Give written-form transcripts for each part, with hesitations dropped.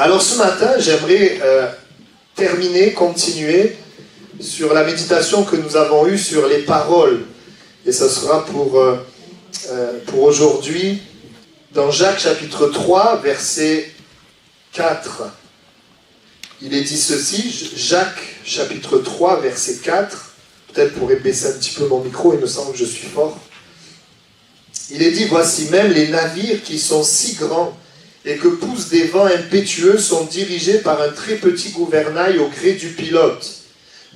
Alors ce matin, j'aimerais continuer sur la méditation que nous avons eue sur les paroles. Et ce sera pour aujourd'hui, dans Jacques chapitre 3, verset 4. Il est dit ceci, Jacques chapitre 3, verset 4. Peut-être pourrais baisser un petit peu mon micro, il me semble que je suis fort. Il est dit, voici même les navires qui sont si grands et que poussent des vents impétueux sont dirigés par un très petit gouvernail au gré du pilote.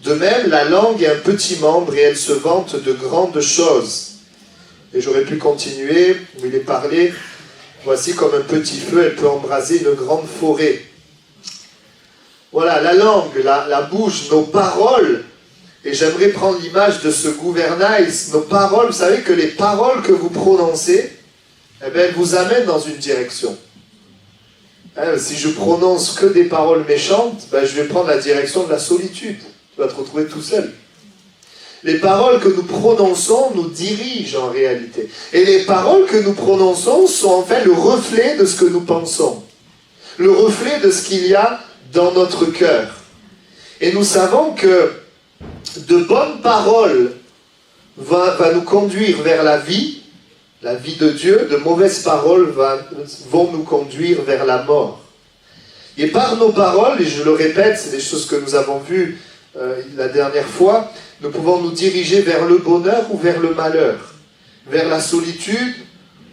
De même, la langue est un petit membre et elle se vante de grandes choses. Et j'aurais pu continuer, où il est parlé, voici comme un petit feu, elle peut embraser une grande forêt. Voilà, la langue, la bouche, nos paroles. Et j'aimerais prendre l'image de ce gouvernail, nos paroles. Vous savez que les paroles que vous prononcez, eh bien, elles vous amènent dans une direction. Si je prononce que des paroles méchantes, ben, je vais prendre la direction de la solitude. Tu vas te retrouver tout seul. Les paroles que nous prononçons nous dirigent en réalité. Et les paroles que nous prononçons sont en fait le reflet de ce que nous pensons. Le reflet de ce qu'il y a dans notre cœur. Et nous savons que de bonnes paroles va nous conduire vers la vie de Dieu, de mauvaises paroles vont nous conduire vers la mort. Et par nos paroles, et je le répète, c'est des choses que nous avons vues la dernière fois, nous pouvons nous diriger vers le bonheur ou vers le malheur, vers la solitude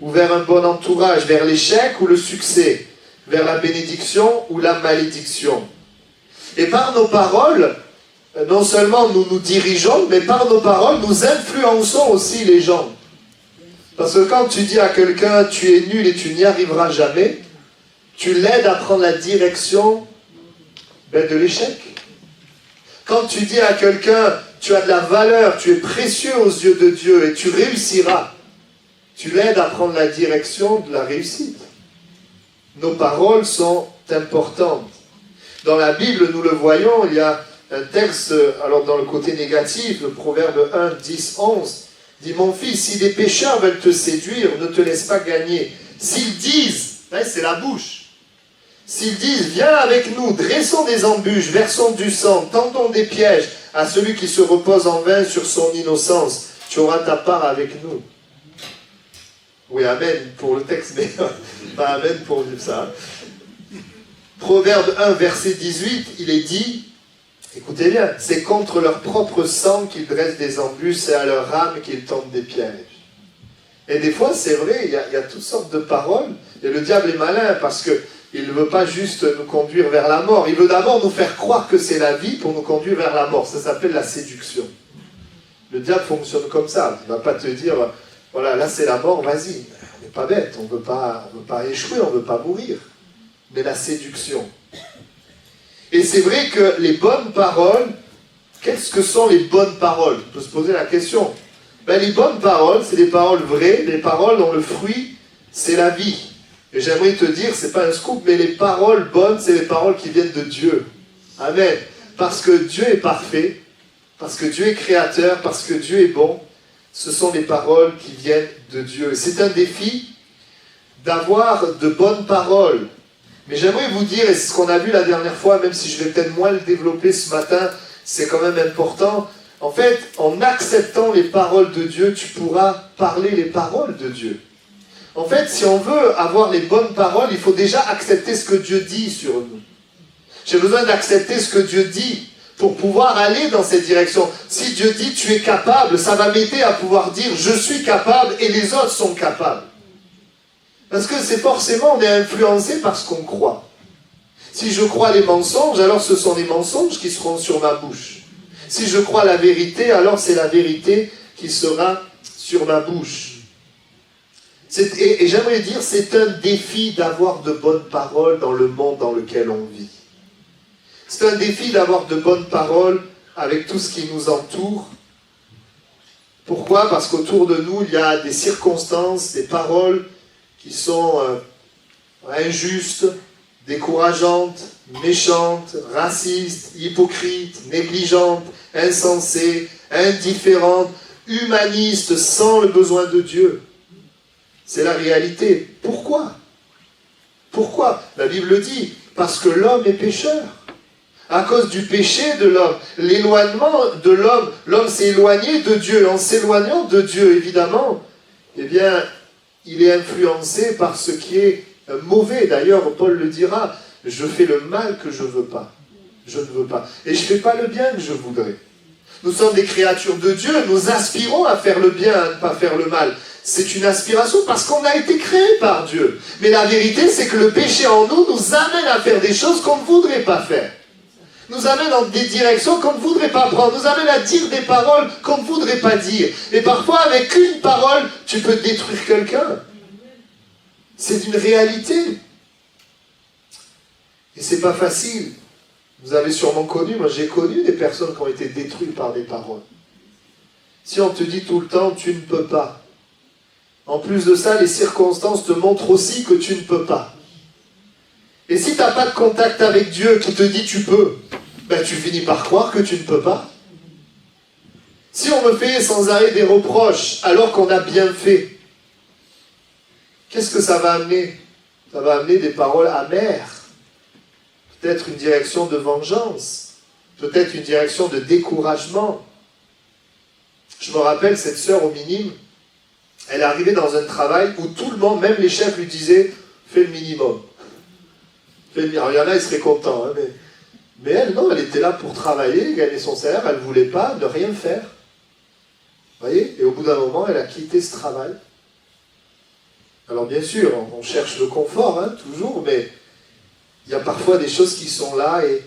ou vers un bon entourage, vers l'échec ou le succès, vers la bénédiction ou la malédiction. Et par nos paroles, non seulement nous nous dirigeons, mais par nos paroles, nous influençons aussi les gens. Parce que quand tu dis à quelqu'un, tu es nul et tu n'y arriveras jamais, tu l'aides à prendre la direction de l'échec. Quand tu dis à quelqu'un, tu as de la valeur, tu es précieux aux yeux de Dieu et tu réussiras, tu l'aides à prendre la direction de la réussite. Nos paroles sont importantes. Dans la Bible, nous le voyons, il y a un texte, alors dans le côté négatif, le Proverbe 1, 10, 11, dit, mon fils, si des pécheurs veulent te séduire, ne te laisse pas gagner. S'ils disent, c'est la bouche, s'ils disent, viens avec nous, dressons des embûches, versons du sang, tendons des pièges à celui qui se repose en vain sur son innocence, tu auras ta part avec nous. Oui, amen pour le texte, mais pas amen pour ça. Proverbe 1, verset 18, il est dit, écoutez bien, c'est contre leur propre sang qu'ils dressent des embûches et à leur âme qu'ils tendent des pièges. Et des fois, c'est vrai, il y a toutes sortes de paroles. Et le diable est malin parce qu'il ne veut pas juste nous conduire vers la mort. Il veut d'abord nous faire croire que c'est la vie pour nous conduire vers la mort. Ça s'appelle la séduction. Le diable fonctionne comme ça. Il ne va pas te dire, voilà, là c'est la mort, vas-y. On n'est pas bête, on ne veut pas échouer, on ne veut pas mourir. Mais la séduction. Et c'est vrai que les bonnes paroles, qu'est-ce que sont les bonnes paroles? On peut se poser la question. Les bonnes paroles, c'est des paroles vraies, des paroles dont le fruit, c'est la vie. Et j'aimerais te dire, c'est pas un scoop, mais les paroles bonnes, c'est les paroles qui viennent de Dieu. Amen. Parce que Dieu est parfait, parce que Dieu est créateur, parce que Dieu est bon, ce sont les paroles qui viennent de Dieu. C'est un défi d'avoir de bonnes paroles. Mais j'aimerais vous dire, et c'est ce qu'on a vu la dernière fois, même si je vais peut-être moins le développer ce matin, c'est quand même important. En fait, en acceptant les paroles de Dieu, tu pourras parler les paroles de Dieu. En fait, si on veut avoir les bonnes paroles, il faut déjà accepter ce que Dieu dit sur nous. J'ai besoin d'accepter ce que Dieu dit pour pouvoir aller dans cette direction. Si Dieu dit tu es capable, ça va m'aider à pouvoir dire je suis capable et les autres sont capables. Parce que c'est forcément, on est influencé par ce qu'on croit. Si je crois les mensonges, alors ce sont les mensonges qui seront sur ma bouche. Si je crois la vérité, alors c'est la vérité qui sera sur ma bouche. Et j'aimerais dire, c'est un défi d'avoir de bonnes paroles dans le monde dans lequel on vit. C'est un défi d'avoir de bonnes paroles avec tout ce qui nous entoure. Pourquoi? Parce qu'autour de nous, il y a des circonstances, des paroles qui sont injustes, décourageantes, méchantes, racistes, hypocrites, négligentes, insensées, indifférentes, humanistes, sans le besoin de Dieu. C'est la réalité. Pourquoi? Pourquoi? La Bible le dit. Parce que l'homme est pécheur. À cause du péché de l'homme, l'éloignement de l'homme, l'homme s'est éloigné de Dieu. En s'éloignant de Dieu, évidemment, eh bien, il est influencé par ce qui est mauvais. D'ailleurs, Paul le dira, je fais le mal que je ne veux pas. Je ne veux pas. Et je ne fais pas le bien que je voudrais. Nous sommes des créatures de Dieu, nous aspirons à faire le bien, à ne pas faire le mal. C'est une aspiration parce qu'on a été créé par Dieu. Mais la vérité, c'est que le péché en nous nous amène à faire des choses qu'on ne voudrait pas faire. Nous amène dans des directions qu'on ne voudrait pas prendre, nous amène à dire des paroles qu'on ne voudrait pas dire. Et parfois, avec une parole, tu peux détruire quelqu'un. C'est une réalité. Et c'est pas facile. Vous avez sûrement connu, moi j'ai connu des personnes qui ont été détruites par des paroles. Si on te dit tout le temps, tu ne peux pas. En plus de ça, les circonstances te montrent aussi que tu ne peux pas. Et si tu n'as pas de contact avec Dieu qui te dit tu peux, ben tu finis par croire que tu ne peux pas. Si on me fait sans arrêt des reproches alors qu'on a bien fait, qu'est-ce que ça va amener? Ça va amener des paroles amères. Peut-être une direction de vengeance. Peut-être une direction de découragement. Je me rappelle cette sœur au minime, elle est arrivée dans un travail où tout le monde, même les chefs lui disaient « fais le minimum ». Alors, il y en a, ils seraient contents, hein, mais elle, non, elle était là pour travailler, gagner son salaire, elle ne voulait pas ne rien faire. Vous voyez? Et au bout d'un moment, elle a quitté ce travail. Alors bien sûr, on cherche le confort, hein, toujours, mais il y a parfois des choses qui sont là et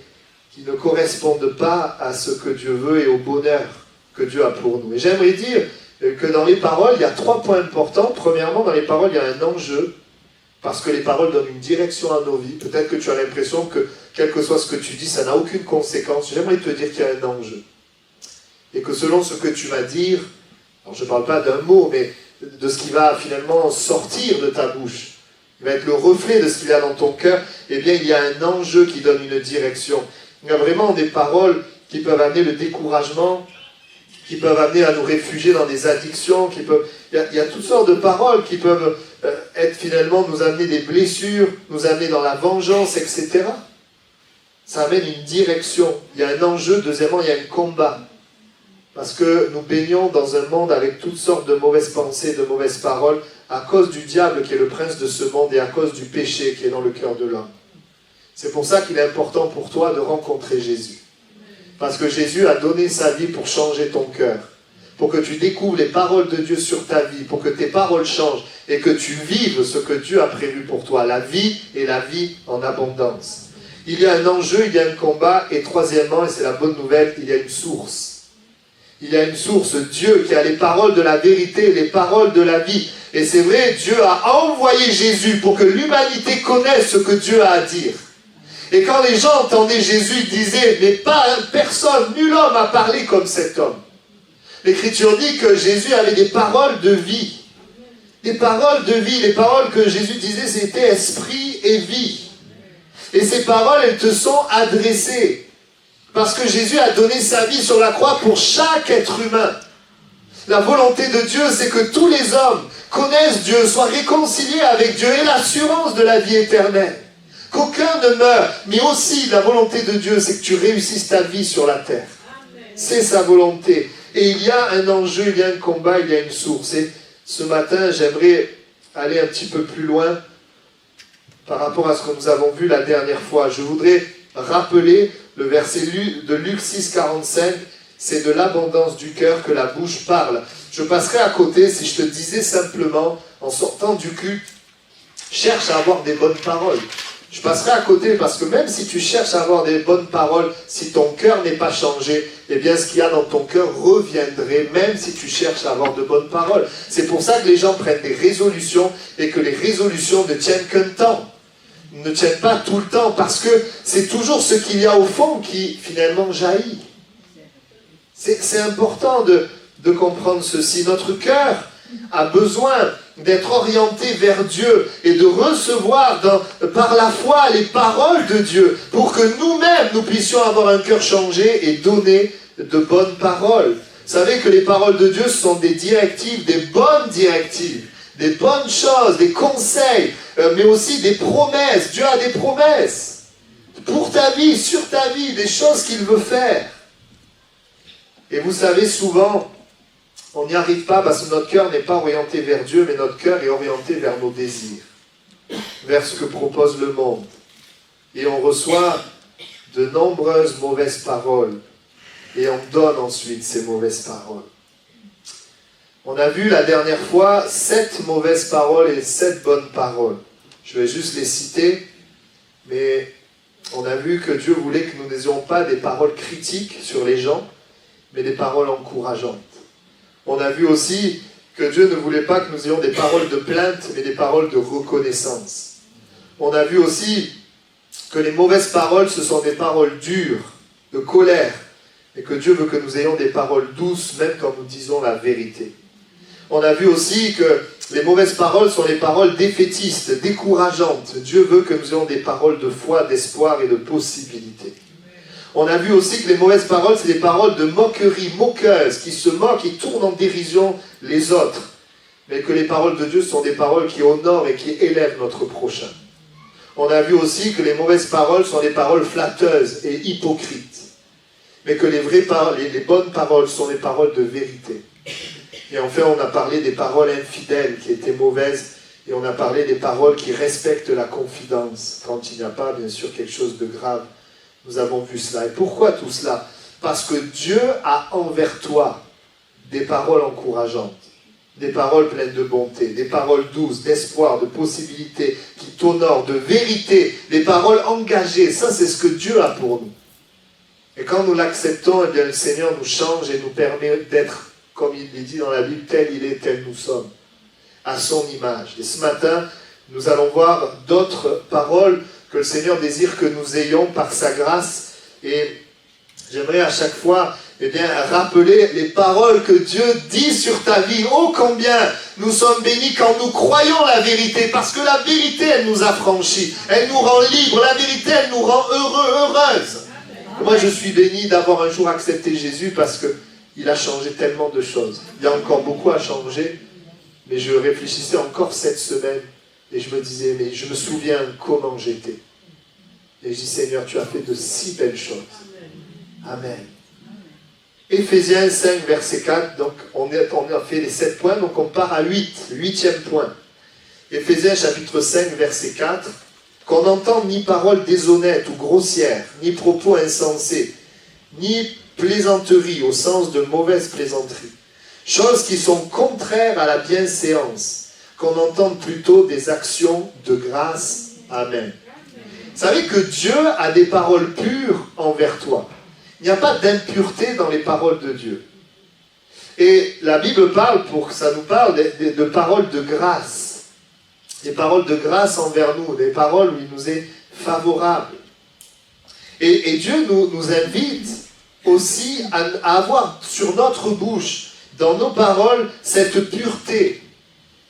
qui ne correspondent pas à ce que Dieu veut et au bonheur que Dieu a pour nous. Et j'aimerais dire que dans les paroles, il y a 3 points importants. Premièrement, dans les paroles, il y a un enjeu. Parce que les paroles donnent une direction à nos vies. Peut-être que tu as l'impression que, quel que soit ce que tu dis, ça n'a aucune conséquence. J'aimerais te dire qu'il y a un enjeu. Et que selon ce que tu vas dire, alors je ne parle pas d'un mot, mais de ce qui va finalement sortir de ta bouche, il va être le reflet de ce qu'il y a dans ton cœur, eh bien il y a un enjeu qui donne une direction. Il y a vraiment des paroles qui peuvent amener le découragement, qui peuvent amener à nous réfugier dans des addictions, il y a toutes sortes de paroles qui peuvent être finalement, nous amener des blessures, nous amener dans la vengeance, etc. Ça amène une direction. Il y a un enjeu. Deuxièmement, il y a un combat. Parce que nous baignons dans un monde avec toutes sortes de mauvaises pensées, de mauvaises paroles, à cause du diable qui est le prince de ce monde et à cause du péché qui est dans le cœur de l'homme. C'est pour ça qu'il est important pour toi de rencontrer Jésus. Parce que Jésus a donné sa vie pour changer ton cœur, pour que tu découvres les paroles de Dieu sur ta vie, pour que tes paroles changent et que tu vives ce que Dieu a prévu pour toi, la vie et la vie en abondance. Il y a un enjeu, il y a un combat, et troisièmement, et c'est la bonne nouvelle, il y a une source. Il y a une source, Dieu qui a les paroles de la vérité, les paroles de la vie. Et c'est vrai, Dieu a envoyé Jésus pour que l'humanité connaisse ce que Dieu a à dire. Et quand les gens entendaient Jésus, ils disaient, mais personne, nul homme a parlé comme cet homme. L'Écriture dit que Jésus avait des paroles de vie. Des paroles de vie, les paroles que Jésus disait, c'était esprit et vie. Et ces paroles, elles te sont adressées. Parce que Jésus a donné sa vie sur la croix pour chaque être humain. La volonté de Dieu, c'est que tous les hommes connaissent Dieu, soient réconciliés avec Dieu, aient l'assurance de la vie éternelle. Qu'aucun ne meure, mais aussi la volonté de Dieu, c'est que tu réussisses ta vie sur la terre. C'est sa volonté. Et il y a un enjeu, il y a un combat, il y a une source. Et ce matin, j'aimerais aller un petit peu plus loin par rapport à ce que nous avons vu la dernière fois. Je voudrais rappeler le verset de Luc 6, 45. C'est de l'abondance du cœur que la bouche parle. Je passerai à côté si je te disais simplement, en sortant du culte, cherche à avoir des bonnes paroles. Je passerai à côté parce que même si tu cherches à avoir des bonnes paroles, si ton cœur n'est pas changé, eh bien ce qu'il y a dans ton cœur reviendrait, même si tu cherches à avoir de bonnes paroles. C'est pour ça que les gens prennent des résolutions et que les résolutions ne tiennent qu'un temps. Ne tiennent pas tout le temps parce que c'est toujours ce qu'il y a au fond qui finalement jaillit. C'est important de comprendre ceci. Notre cœur a besoin d'être orienté vers Dieu et de recevoir par la foi les paroles de Dieu pour que nous-mêmes nous puissions avoir un cœur changé et donner de bonnes paroles. Vous savez que les paroles de Dieu sont des directives, des bonnes directives, des bonnes choses, des conseils, mais aussi des promesses. Dieu a des promesses. pour ta vie, sur ta vie, des choses qu'il veut faire. Et vous savez, souvent, on n'y arrive pas parce que notre cœur n'est pas orienté vers Dieu, mais notre cœur est orienté vers nos désirs, vers ce que propose le monde. Et on reçoit de nombreuses mauvaises paroles. Et on donne ensuite ces mauvaises paroles. On a vu la dernière fois 7 mauvaises paroles et 7 bonnes paroles. Je vais juste les citer, mais on a vu que Dieu voulait que nous n'ayons pas des paroles critiques sur les gens, mais des paroles encourageantes. On a vu aussi que Dieu ne voulait pas que nous ayons des paroles de plainte, mais des paroles de reconnaissance. On a vu aussi que les mauvaises paroles, ce sont des paroles dures, de colère, et que Dieu veut que nous ayons des paroles douces, même quand nous disons la vérité. On a vu aussi que les mauvaises paroles sont les paroles défaitistes, décourageantes. Dieu veut que nous ayons des paroles de foi, d'espoir et de possibilité. On a vu aussi que les mauvaises paroles, c'est des paroles de moquerie, moqueuses, qui se moquent, qui tournent en dérision les autres. Mais que les paroles de Dieu sont des paroles qui honorent et qui élèvent notre prochain. On a vu aussi que les mauvaises paroles sont des paroles flatteuses et hypocrites. Mais que les bonnes paroles sont des paroles de vérité. Et enfin, on a parlé des paroles infidèles qui étaient mauvaises, et on a parlé des paroles qui respectent la confidence, quand il n'y a pas, bien sûr, quelque chose de grave. Nous avons vu cela. Et pourquoi tout cela? Parce que Dieu a envers toi des paroles encourageantes, des paroles pleines de bonté, des paroles douces, d'espoir, de possibilité, qui t'honorent, de vérité, des paroles engagées. Ça, c'est ce que Dieu a pour nous. Et quand nous l'acceptons, eh bien, le Seigneur nous change et nous permet d'être, comme il est dit dans la Bible, tel il est, tel nous sommes, à son image. Et ce matin, nous allons voir d'autres paroles que le Seigneur désire que nous ayons par sa grâce. Et j'aimerais à chaque fois rappeler les paroles que Dieu dit sur ta vie. Oh combien nous sommes bénis quand nous croyons la vérité, parce que la vérité, elle nous affranchit, elle nous rend libres, la vérité, elle nous rend heureux, heureuses. Moi, je suis béni d'avoir un jour accepté Jésus parce qu'il a changé tellement de choses. Il y a encore beaucoup à changer, mais je réfléchissais encore cette semaine et je me disais, mais je me souviens comment j'étais. Et je dis, Seigneur, tu as fait de si belles choses. Amen. Éphésiens 5, verset 4, donc on a fait les 7 points, donc on part à 8e point. Éphésiens chapitre 5, verset 4, qu'on n'entende ni parole déshonnête ou grossière, ni propos insensés, ni plaisanterie au sens de mauvaise plaisanterie. Choses qui sont contraires à la bienséance, qu'on entende plutôt des actions de grâce. Amen. Vous savez que Dieu a des paroles pures envers toi. Il n'y a pas d'impureté dans les paroles de Dieu. Et la Bible parle, ça nous parle de paroles de grâce. Des paroles de grâce envers nous, des paroles où il nous est favorable. Et Dieu nous invite aussi à avoir sur notre bouche, dans nos paroles, cette pureté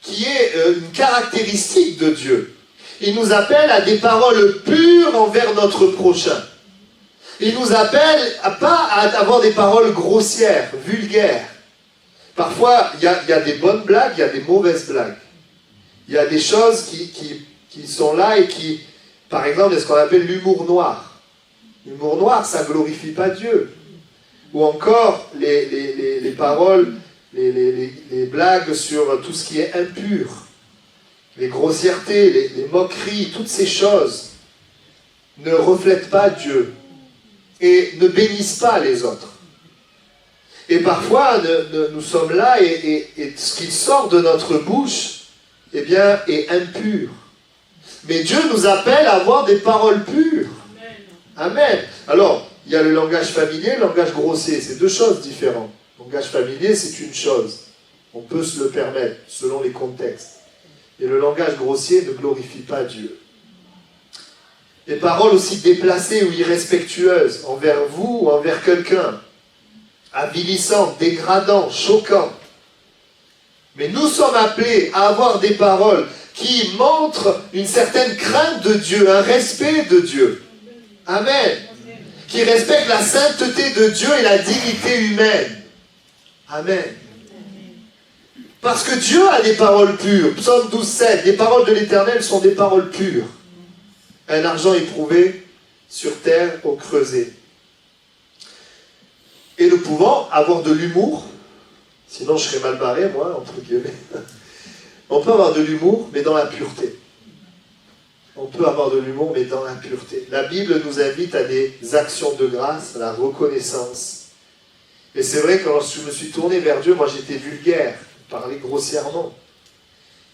qui est une caractéristique de Dieu. Il nous appelle à des paroles pures envers notre prochain. Il nous appelle pas à avoir des paroles grossières, vulgaires. Parfois, il y a des bonnes blagues, il y a des mauvaises blagues. Il y a des choses qui sont là et qui, par exemple, il y a ce qu'on appelle l'humour noir. L'humour noir, ça ne glorifie pas Dieu. Ou encore les paroles, les blagues sur tout ce qui est impur. Les grossièretés, les moqueries, toutes ces choses ne reflètent pas Dieu et ne bénissent pas les autres. Et parfois, nous sommes là et ce qui sort de notre bouche, eh bien, est impur. Mais Dieu nous appelle à avoir des paroles pures. Amen. Alors, il y a le langage familier, le langage grossier. C'est deux choses différentes. Le langage familier, c'est une chose. On peut se le permettre, selon les contextes. Et le langage grossier ne glorifie pas Dieu. Des paroles aussi déplacées ou irrespectueuses envers vous ou envers quelqu'un. Avilissantes, dégradantes, choquantes. Mais nous sommes appelés à avoir des paroles qui montrent une certaine crainte de Dieu, un respect de Dieu. Amen. Qui respectent la sainteté de Dieu et la dignité humaine. Amen. Parce que Dieu a des paroles pures. Psaume 12, 7. Les paroles de l'Éternel sont des paroles pures. Un argent éprouvé sur terre au creuset. Et nous pouvons avoir de l'humour, sinon je serais mal barré, moi, entre guillemets. On peut avoir de l'humour, mais dans la pureté. On peut avoir de l'humour, mais dans la pureté. La Bible nous invite à des actions de grâce, à la reconnaissance. Et c'est vrai que lorsque je me suis tourné vers Dieu, moi j'étais vulgaire, je parlais grossièrement.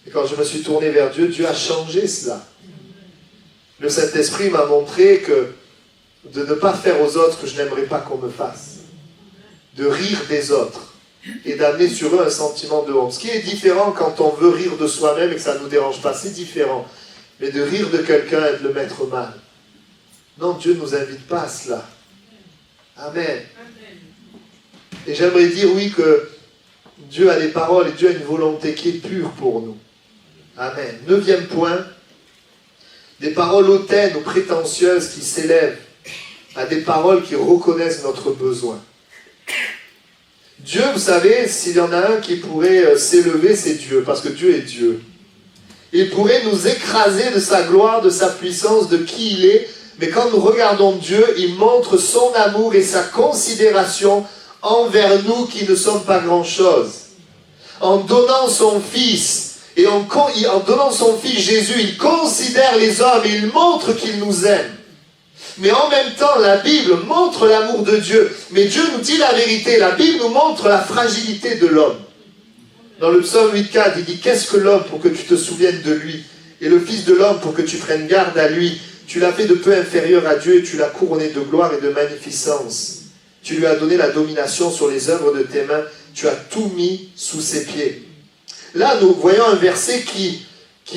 Et quand je me suis tourné vers Dieu, Dieu a changé cela. Le Saint-Esprit m'a montré que de ne pas faire aux autres que je n'aimerais pas qu'on me fasse. De rire des autres et d'amener sur eux un sentiment de honte. Ce qui est différent quand on veut rire de soi-même et que ça ne nous dérange pas, c'est différent. Mais de rire de quelqu'un et de le mettre mal. Non, Dieu ne nous invite pas à cela. Amen. Et j'aimerais dire, oui, que Dieu a des paroles et Dieu a une volonté qui est pure pour nous. Amen. 9e point, des paroles hautaines ou prétentieuses qui s'élèvent à des paroles qui reconnaissent notre besoin. Dieu, vous savez, s'il y en a un qui pourrait s'élever, c'est Dieu, parce que Dieu est Dieu. Il pourrait nous écraser de sa gloire, de sa puissance, de qui il est, mais quand nous regardons Dieu, il montre son amour et sa considération envers nous qui ne sommes pas grand-chose. En donnant son Fils, et en donnant son Fils Jésus, il considère les hommes et il montre qu'il nous aime. Mais en même temps, la Bible montre l'amour de Dieu. Mais Dieu nous dit la vérité. La Bible nous montre la fragilité de l'homme. Dans le psaume 8,4, il dit « Qu'est-ce que l'homme pour que tu te souviennes de lui? Et le Fils de l'homme pour que tu prennes garde à lui? Tu l'as fait de peu inférieur à Dieu et tu l'as couronné de gloire et de magnificence. Tu lui as donné la domination sur les œuvres de tes mains. Tu as tout mis sous ses pieds. » Là, nous voyons un verset qui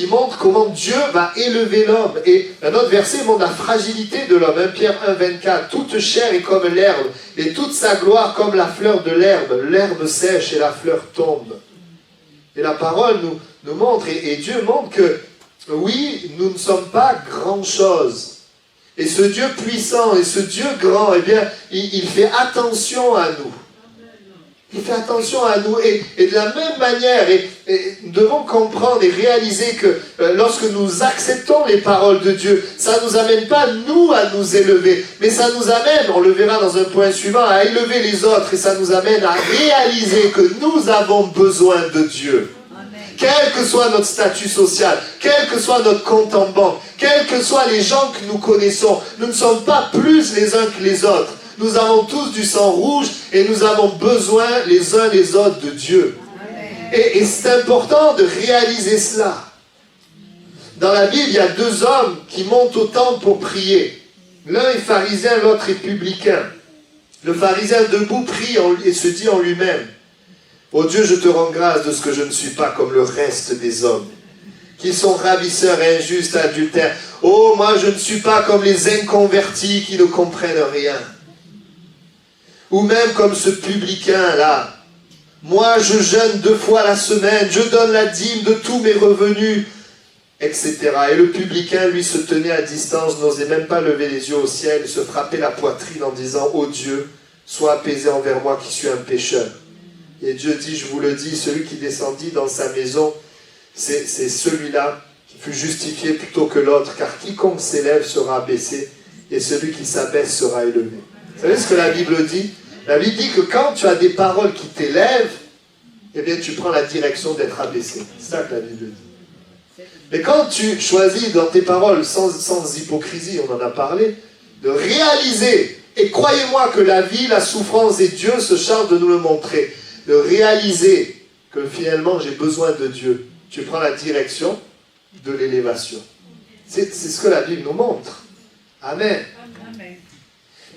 montre comment Dieu va élever l'homme. Et un autre verset montre la fragilité de l'homme. 1 Pierre 1, 24. Toute chair est comme l'herbe, et toute sa gloire comme la fleur de l'herbe. L'herbe sèche et la fleur tombe. Et la parole nous montre, et Dieu montre que, oui, nous ne sommes pas grand-chose. Et ce Dieu puissant et ce Dieu grand, eh bien, il fait attention à nous. Il fait attention à nous. Et de la même manière, nous devons comprendre et réaliser que lorsque nous acceptons les paroles de Dieu, ça ne nous amène pas, nous, à nous élever. Mais ça nous amène, on le verra dans un point suivant, à élever les autres. Et ça nous amène à réaliser que nous avons besoin de Dieu. Quel que soit notre statut social, quel que soit notre compte en banque, quels que soient les gens que nous connaissons, nous ne sommes pas plus les uns que les autres. Nous avons tous du sang rouge et nous avons besoin les uns les autres de Dieu. Et c'est important de réaliser cela. Dans la Bible, il y a 2 hommes qui montent au temple pour prier. L'un est pharisien, l'autre est publicain. Le pharisien debout prie et se dit en lui-même: « Ô Dieu, je te rends grâce de ce que je ne suis pas comme le reste des hommes, qui sont ravisseurs, injustes, adultères. Oh, moi je ne suis pas comme les inconvertis qui ne comprennent rien. Ou même comme ce publicain-là. Moi, je jeûne 2 fois la semaine, je donne la dîme de tous mes revenus, etc. » Et le publicain, lui, se tenait à distance, n'osait même pas lever les yeux au ciel, et se frappait la poitrine en disant: « Ô Dieu, sois apaisé envers moi qui suis un pécheur. » Et Dieu dit: « Je vous le dis, celui qui descendit dans sa maison, c'est celui-là qui fut justifié plutôt que l'autre, car quiconque s'élève sera abaissé, et celui qui s'abaisse sera élevé. » Vous savez ce que la Bible dit? La Bible dit que quand tu as des paroles qui t'élèvent, eh bien tu prends la direction d'être abaissé. C'est ça que la Bible dit. Mais quand tu choisis dans tes paroles, sans hypocrisie, on en a parlé, de réaliser, et croyez-moi que la vie, la souffrance et Dieu se chargent de nous le montrer, de réaliser que finalement j'ai besoin de Dieu, tu prends la direction de l'élévation. C'est ce que la Bible nous montre. Amen. Amen.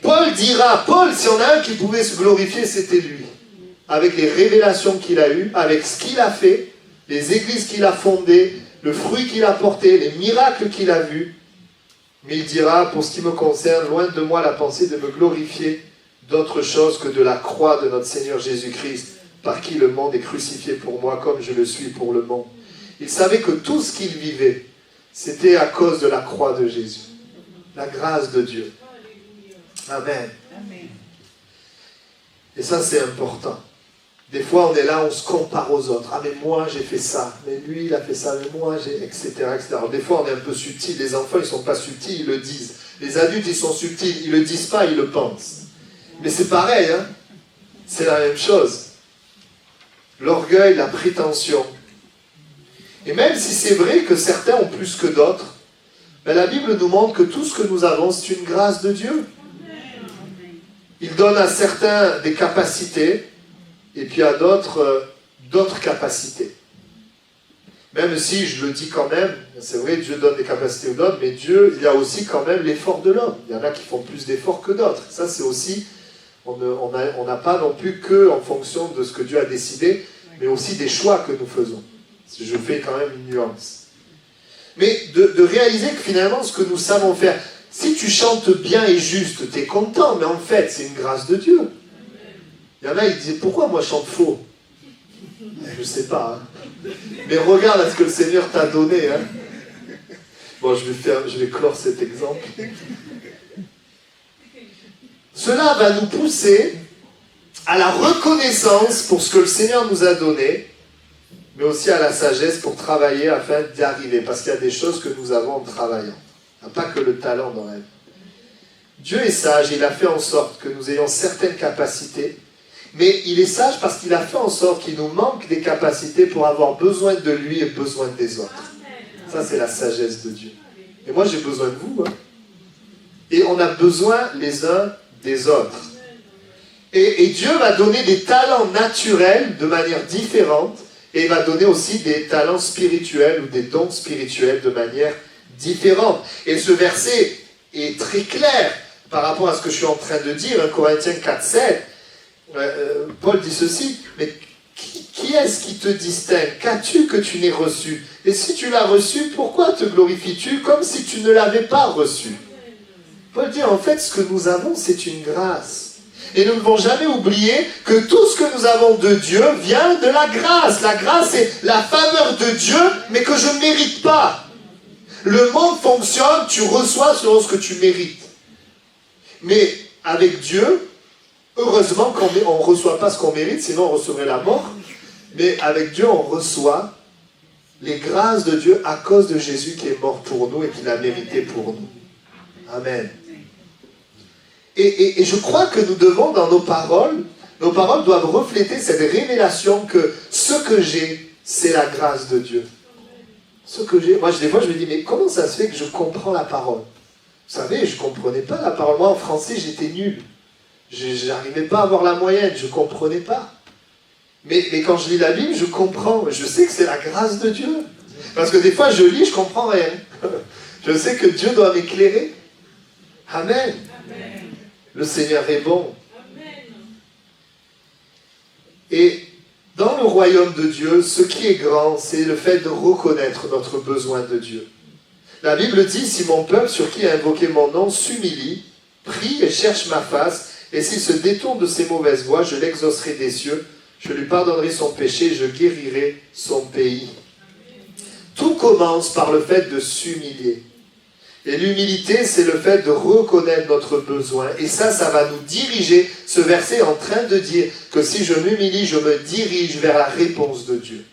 Paul dira, s'il y en a un qui pouvait se glorifier, c'était lui. Avec les révélations qu'il a eues, avec ce qu'il a fait, les églises qu'il a fondées, le fruit qu'il a porté, les miracles qu'il a vus. Mais il dira, pour ce qui me concerne, loin de moi la pensée de me glorifier d'autre chose que de la croix de notre Seigneur Jésus-Christ, par qui le monde est crucifié pour moi, comme je le suis pour le monde. Il savait que tout ce qu'il vivait, c'était à cause de la croix de Jésus. La grâce de Dieu. Amen. Amen. Et ça, c'est important. Des fois, on est là, on se compare aux autres. Ah, mais moi, j'ai fait ça. Mais lui, il a fait ça. Mais moi, j'ai... etc., etc. Alors, des fois, on est un peu subtil. Les enfants, ils ne sont pas subtils, ils le disent. Les adultes, ils sont subtils. Ils ne le disent pas, ils le pensent. Mais c'est pareil, hein. C'est la même chose. L'orgueil, la prétention. Et même si c'est vrai que certains ont plus que d'autres, ben la Bible nous montre que tout ce que nous avons, c'est une grâce de Dieu. Il donne à certains des capacités, et puis à d'autres, d'autres capacités. Même si, je le dis quand même, c'est vrai, Dieu donne des capacités aux d'autres, mais Dieu, il y a aussi quand même l'effort de l'homme. Il y en a qui font plus d'efforts que d'autres. Ça, c'est aussi, on n'a pas non plus que en fonction de ce que Dieu a décidé, mais aussi des choix que nous faisons. Je fais quand même une nuance. Mais de réaliser que finalement, ce que nous savons faire, si tu chantes bien et juste, tu es content, mais en fait, c'est une grâce de Dieu. Il y en a, ils disent, pourquoi moi je chante faux? Je ne sais pas. Hein. Mais regarde à ce que le Seigneur t'a donné. Hein. Bon, je vais clore cet exemple. Cela va nous pousser à la reconnaissance pour ce que le Seigneur nous a donné, mais aussi à la sagesse pour travailler afin d'y arriver. Parce qu'il y a des choses que nous avons en travaillant. Il n'y a pas que le talent dans la vie. Dieu est sage et il a fait en sorte que nous ayons certaines capacités. Mais il est sage parce qu'il a fait en sorte qu'il nous manque des capacités pour avoir besoin de lui et besoin des autres. Ça, c'est la sagesse de Dieu. Et moi, j'ai besoin de vous. Hein. Et on a besoin les uns des autres. Et Dieu va donner des talents naturels de manière différente. Et il va donner aussi des talents spirituels ou des dons spirituels de manière différente. Et ce verset est très clair par rapport à ce que je suis en train de dire. 1 Corinthiens 4:7. Paul dit ceci, mais qui est-ce qui te distingue? Qu'as-tu que tu n'aies reçu? Et si tu l'as reçu, pourquoi te glorifies-tu comme si tu ne l'avais pas reçu? Paul dit, en fait, ce que nous avons, c'est une grâce. Et nous ne devons jamais oublier que tout ce que nous avons de Dieu vient de la grâce. La grâce, c'est la faveur de Dieu, mais que je ne mérite pas. Le monde fonctionne, tu reçois selon ce que tu mérites. Mais avec Dieu, heureusement qu'on ne reçoit pas ce qu'on mérite, sinon on recevrait la mort. Mais avec Dieu, on reçoit les grâces de Dieu à cause de Jésus qui est mort pour nous et qui l'a mérité pour nous. Amen. Et je crois que nous devons, dans nos paroles doivent refléter cette révélation que ce que j'ai, c'est la grâce de Dieu. Ce que j'ai, moi des fois je me dis, mais comment ça se fait que je comprends la parole? Vous savez, je ne comprenais pas la parole. Moi en français, j'étais nul. Je n'arrivais pas à avoir la moyenne, je ne comprenais pas. Mais quand je lis la Bible, je comprends. Je sais que c'est la grâce de Dieu. Parce que des fois, je lis, je ne comprends rien. Je sais que Dieu doit m'éclairer. Amen. Amen. Le Seigneur est bon. Amen. Et dans le royaume de Dieu, ce qui est grand, c'est le fait de reconnaître notre besoin de Dieu. La Bible dit, si mon peuple sur qui a invoqué mon nom s'humilie, prie et cherche ma face, et s'il se détourne de ses mauvaises voies, je l'exaucerai des cieux, je lui pardonnerai son péché, je guérirai son pays. Tout commence par le fait de s'humilier. Et l'humilité, c'est le fait de reconnaître notre besoin. Et ça va nous diriger. Ce verset est en train de dire que si je m'humilie, je me dirige vers la réponse de Dieu.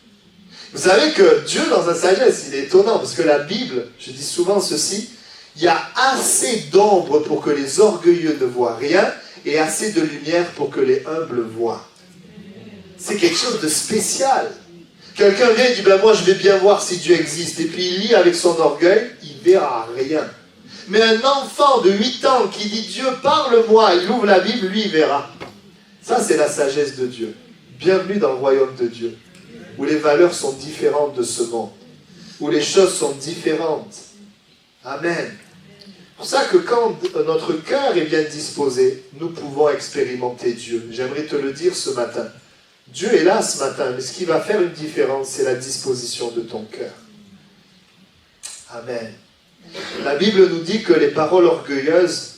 Vous savez que Dieu, dans sa sagesse, il est étonnant, parce que la Bible, je dis souvent ceci, il y a assez d'ombre pour que les orgueilleux ne voient rien, et assez de lumière pour que les humbles voient. C'est quelque chose de spécial. Quelqu'un vient et dit, ben moi je vais bien voir si Dieu existe. Et puis il lit avec son orgueil, il verra rien. Mais un enfant de 8 ans qui dit, Dieu parle-moi, il ouvre la Bible, lui il verra. Ça c'est la sagesse de Dieu. Bienvenue dans le royaume de Dieu, où les valeurs sont différentes de ce monde, où les choses sont différentes. Amen. C'est pour ça que quand notre cœur est bien disposé, nous pouvons expérimenter Dieu. J'aimerais te le dire ce matin. Dieu est là ce matin, mais ce qui va faire une différence, c'est la disposition de ton cœur. Amen. La Bible nous dit que les paroles orgueilleuses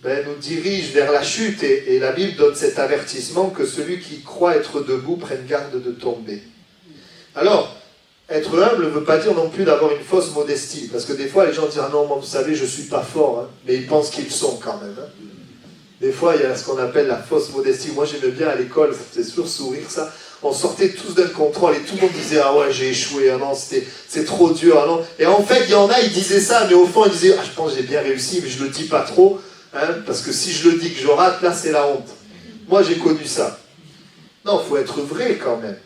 nous dirigent vers la chute, et la Bible donne cet avertissement que celui qui croit être debout prenne garde de tomber. Alors, être humble ne veut pas dire non plus d'avoir une fausse modestie, parce que des fois les gens disent « Ah non, moi vous savez, je ne suis pas fort hein. », mais ils pensent qu'ils sont quand même. Hein. Des fois, il y a ce qu'on appelle la fausse modestie. Moi, j'aimais bien à l'école, ça faisait toujours sourire ça. On sortait tous d'un contrôle et tout le monde disait « Ah ouais, j'ai échoué, ah non, c'est trop dur, ah non. » Et en fait, il y en a, ils disaient ça, mais au fond, ils disaient « Ah, je pense que j'ai bien réussi, mais je le dis pas trop, hein, parce que si je le dis que je rate, là, c'est la honte. » Moi, j'ai connu ça. Non, il faut être vrai quand même.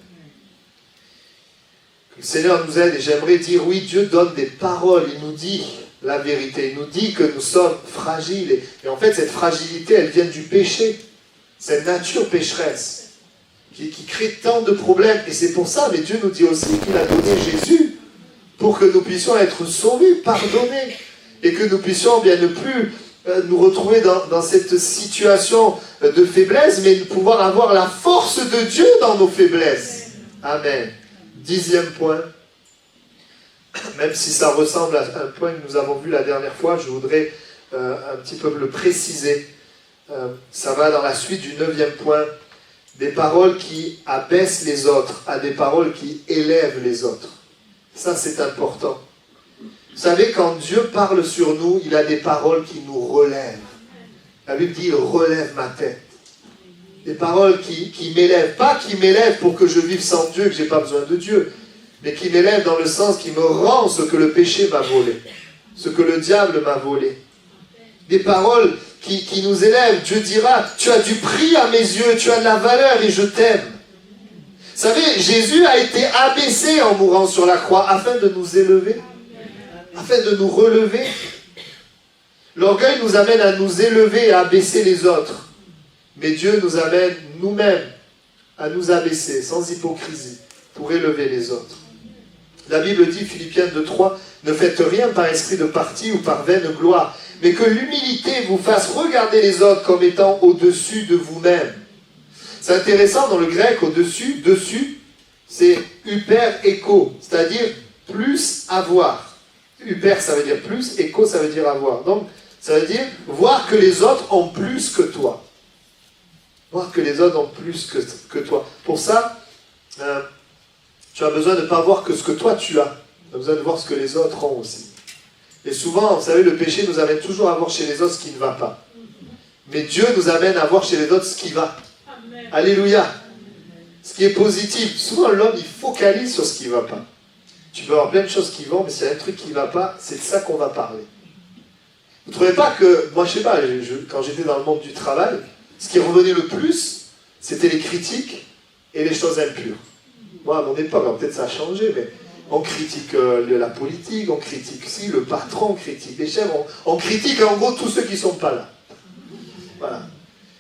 Que le Seigneur nous aide, et j'aimerais dire, oui, Dieu donne des paroles, il nous dit la vérité, il nous dit que nous sommes fragiles, et en fait, cette fragilité, elle vient du péché, cette nature pécheresse, qui crée tant de problèmes, et c'est pour ça, mais Dieu nous dit aussi qu'il a donné Jésus, pour que nous puissions être sauvés, pardonnés, et que nous puissions bien ne plus nous retrouver dans cette situation de faiblesse, mais de pouvoir avoir la force de Dieu dans nos faiblesses. Amen. 10e point, même si ça ressemble à un point que nous avons vu la dernière fois, je voudrais un petit peu le préciser. Ça va dans la suite du 9e point, des paroles qui abaissent les autres à des paroles qui élèvent les autres. Ça, c'est important. Vous savez, quand Dieu parle sur nous, il a des paroles qui nous relèvent. La Bible dit, il relève ma tête. Des paroles qui m'élèvent. Pas qui m'élèvent pour que je vive sans Dieu, que je n'ai pas besoin de Dieu, mais qui m'élèvent dans le sens qui me rend ce que le péché m'a volé, ce que le diable m'a volé. Des paroles qui nous élèvent. Dieu dira, tu as du prix à mes yeux, tu as de la valeur et je t'aime. Vous savez, Jésus a été abaissé en mourant sur la croix afin de nous élever, afin de nous relever. L'orgueil nous amène à nous élever et à abaisser les autres. Mais Dieu nous amène nous-mêmes à nous abaisser, sans hypocrisie, pour élever les autres. La Bible dit, Philippiens 2:3, ne faites rien par esprit de parti ou par vaine gloire, mais que l'humilité vous fasse regarder les autres comme étant au-dessus de vous-même. C'est intéressant, dans le grec, au-dessus, dessus, c'est hyper écho, c'est-à-dire plus avoir. Hyper, ça veut dire plus, écho, ça veut dire avoir. Donc, ça veut dire voir que les autres ont plus que toi. Voir que les autres ont plus que toi. Pour ça, tu as besoin de ne pas voir que ce que toi tu as. Tu as besoin de voir ce que les autres ont aussi. Et souvent, vous savez, le péché nous amène toujours à voir chez les autres ce qui ne va pas. Mais Dieu nous amène à voir chez les autres ce qui va. Amen. Alléluia. Ce qui est positif. Souvent, l'homme, il focalise sur ce qui ne va pas. Tu peux avoir plein de choses qui vont, mais s'il y a un truc qui ne va pas, c'est de ça qu'on va parler. Vous ne trouvez pas que, moi je sais pas, quand j'étais dans le monde du travail, ce qui revenait le plus, c'était les critiques et les choses impures. Moi, à mon époque, peut-être ça a changé, mais on critique la politique, on critique le patron, on critique les chefs, on critique en gros tous ceux qui ne sont pas là. Voilà.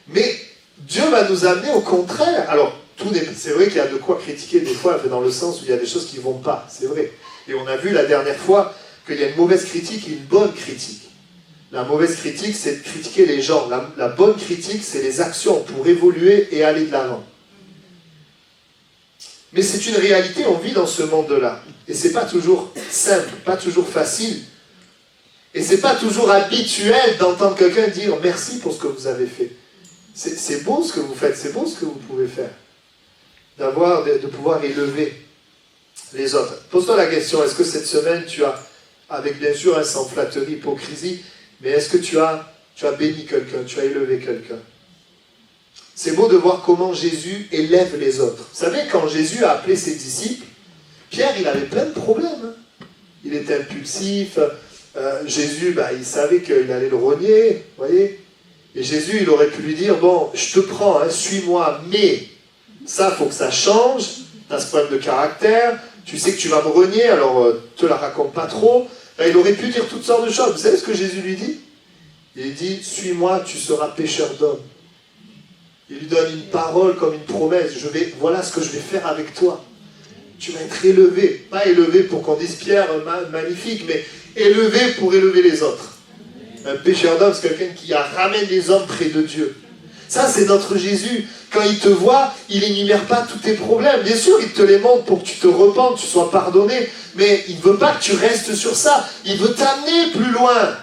Mais Dieu va nous amener au contraire. Alors, c'est vrai qu'il y a de quoi critiquer des fois, dans le sens où il y a des choses qui ne vont pas, c'est vrai. Et on a vu la dernière fois qu'il y a une mauvaise critique et une bonne critique. La mauvaise critique, c'est de critiquer les gens. La bonne critique, c'est les actions pour évoluer et aller de l'avant. Mais c'est une réalité, on vit dans ce monde-là. Et c'est pas toujours simple, pas toujours facile. Et c'est pas toujours habituel d'entendre quelqu'un dire « Merci pour ce que vous avez fait ». C'est beau ce que vous faites, c'est beau ce que vous pouvez faire. De pouvoir élever les autres. Pose-toi la question, est-ce que cette semaine, tu as, avec bien sûr, sans flatterie, hypocrisie, mais est-ce que tu as béni quelqu'un, tu as élevé quelqu'un? C'est beau de voir comment Jésus élève les autres. Vous savez, quand Jésus a appelé ses disciples, Pierre, il avait plein de problèmes. Il était impulsif. Jésus, il savait qu'il allait le renier, voyez. Et Jésus, il aurait pu lui dire, bon, je te prends, hein, suis-moi, mais ça, il faut que ça change. Tu as ce problème de caractère. Tu sais que tu vas me renier, alors te la raconte pas trop. Il aurait pu dire toutes sortes de choses. Vous savez ce que Jésus lui dit? Il dit, suis-moi, tu seras pêcheur d'hommes. Il lui donne une parole comme une promesse. Voilà ce que je vais faire avec toi. Tu vas être élevé. Pas élevé pour qu'on dise Pierre, magnifique, mais élevé pour élever les autres. Un pêcheur d'hommes, c'est quelqu'un qui ramène les hommes près de Dieu. Ça, c'est notre Jésus. Quand il te voit, il n'énumère pas tous tes problèmes. Bien sûr, il te les montre pour que tu te repentes, tu sois pardonné. Mais il ne veut pas que tu restes sur ça. Il veut t'amener plus loin.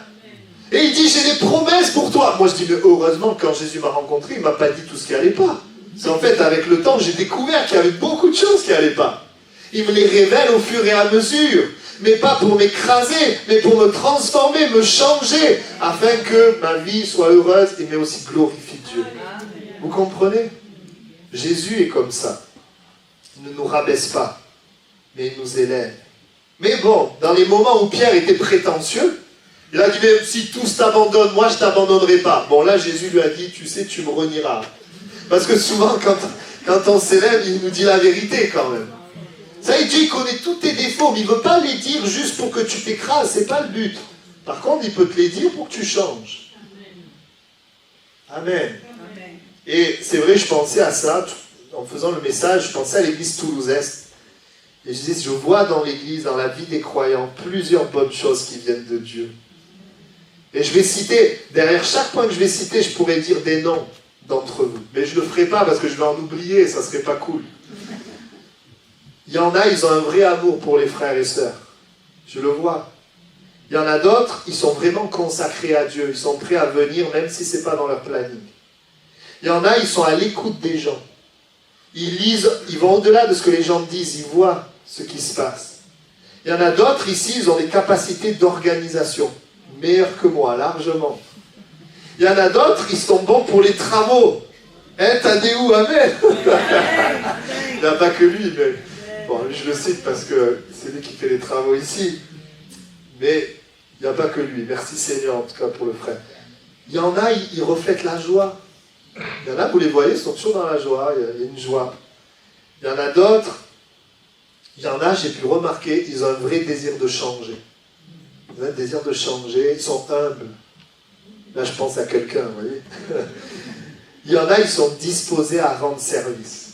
Et il dit, j'ai des promesses pour toi. Moi, je dis, mais heureusement, quand Jésus m'a rencontré, il ne m'a pas dit tout ce qui n'allait pas. C'est en fait, avec le temps, j'ai découvert qu'il y avait beaucoup de choses qui n'allaient pas. Il me les révèle au fur et à mesure. mais pas pour m'écraser, mais pour me transformer, me changer, afin que ma vie soit heureuse et mais aussi glorifie Dieu. Vous comprenez? Jésus est comme ça. Il ne nous rabaisse pas, mais il nous élève. Mais bon, dans les moments où Pierre était prétentieux, il a dit, même si tous t'abandonnent, moi je ne t'abandonnerai pas. Bon, là, Jésus lui a dit, tu sais, tu me renieras. Parce que souvent, quand on s'élève, il nous dit la vérité quand même. Ça, Dieu, il connaît tous tes défauts, mais il ne veut pas les dire juste pour que tu t'écrases, ce n'est pas le but. Par contre, il peut te les dire pour que tu changes. Amen. Et c'est vrai, je pensais à ça, en faisant le message, je pensais à l'église toulousaise. Et je disais, je vois dans l'église, dans la vie des croyants, plusieurs bonnes choses qui viennent de Dieu. Et je vais citer, derrière chaque point que je vais citer, je pourrais dire des noms d'entre vous. Mais je ne le ferai pas parce que je vais en oublier et ça ne serait pas cool. Il y en a, ils ont un vrai amour pour les frères et sœurs. Je le vois. Il y en a d'autres, ils sont vraiment consacrés à Dieu. Ils sont prêts à venir même si ce n'est pas dans leur planning. Il y en a, ils sont à l'écoute des gens. Ils lisent, ils vont au-delà de ce que les gens disent, ils voient ce qui se passe. Il y en a d'autres ici, ils ont des capacités d'organisation. Meilleurs que moi, largement. Il y en a d'autres, ils sont bons pour les travaux. Hein, Tadéou, amen. Il n'y a pas que lui, mais... Bon, lui, je le cite parce que c'est lui qui fait les travaux ici. Mais il n'y a pas que lui. Merci Seigneur, en tout cas, pour le frère. Il y en a, ils reflètent la joie. Il y en a, vous les voyez, ils sont toujours dans la joie. Il y a une joie. Il y en a d'autres, il y en a, j'ai pu remarquer, ils ont un vrai désir de changer. Ils ont un désir de changer, ils sont humbles. Là, je pense à quelqu'un, vous voyez. Il y en a, ils sont disposés à rendre service.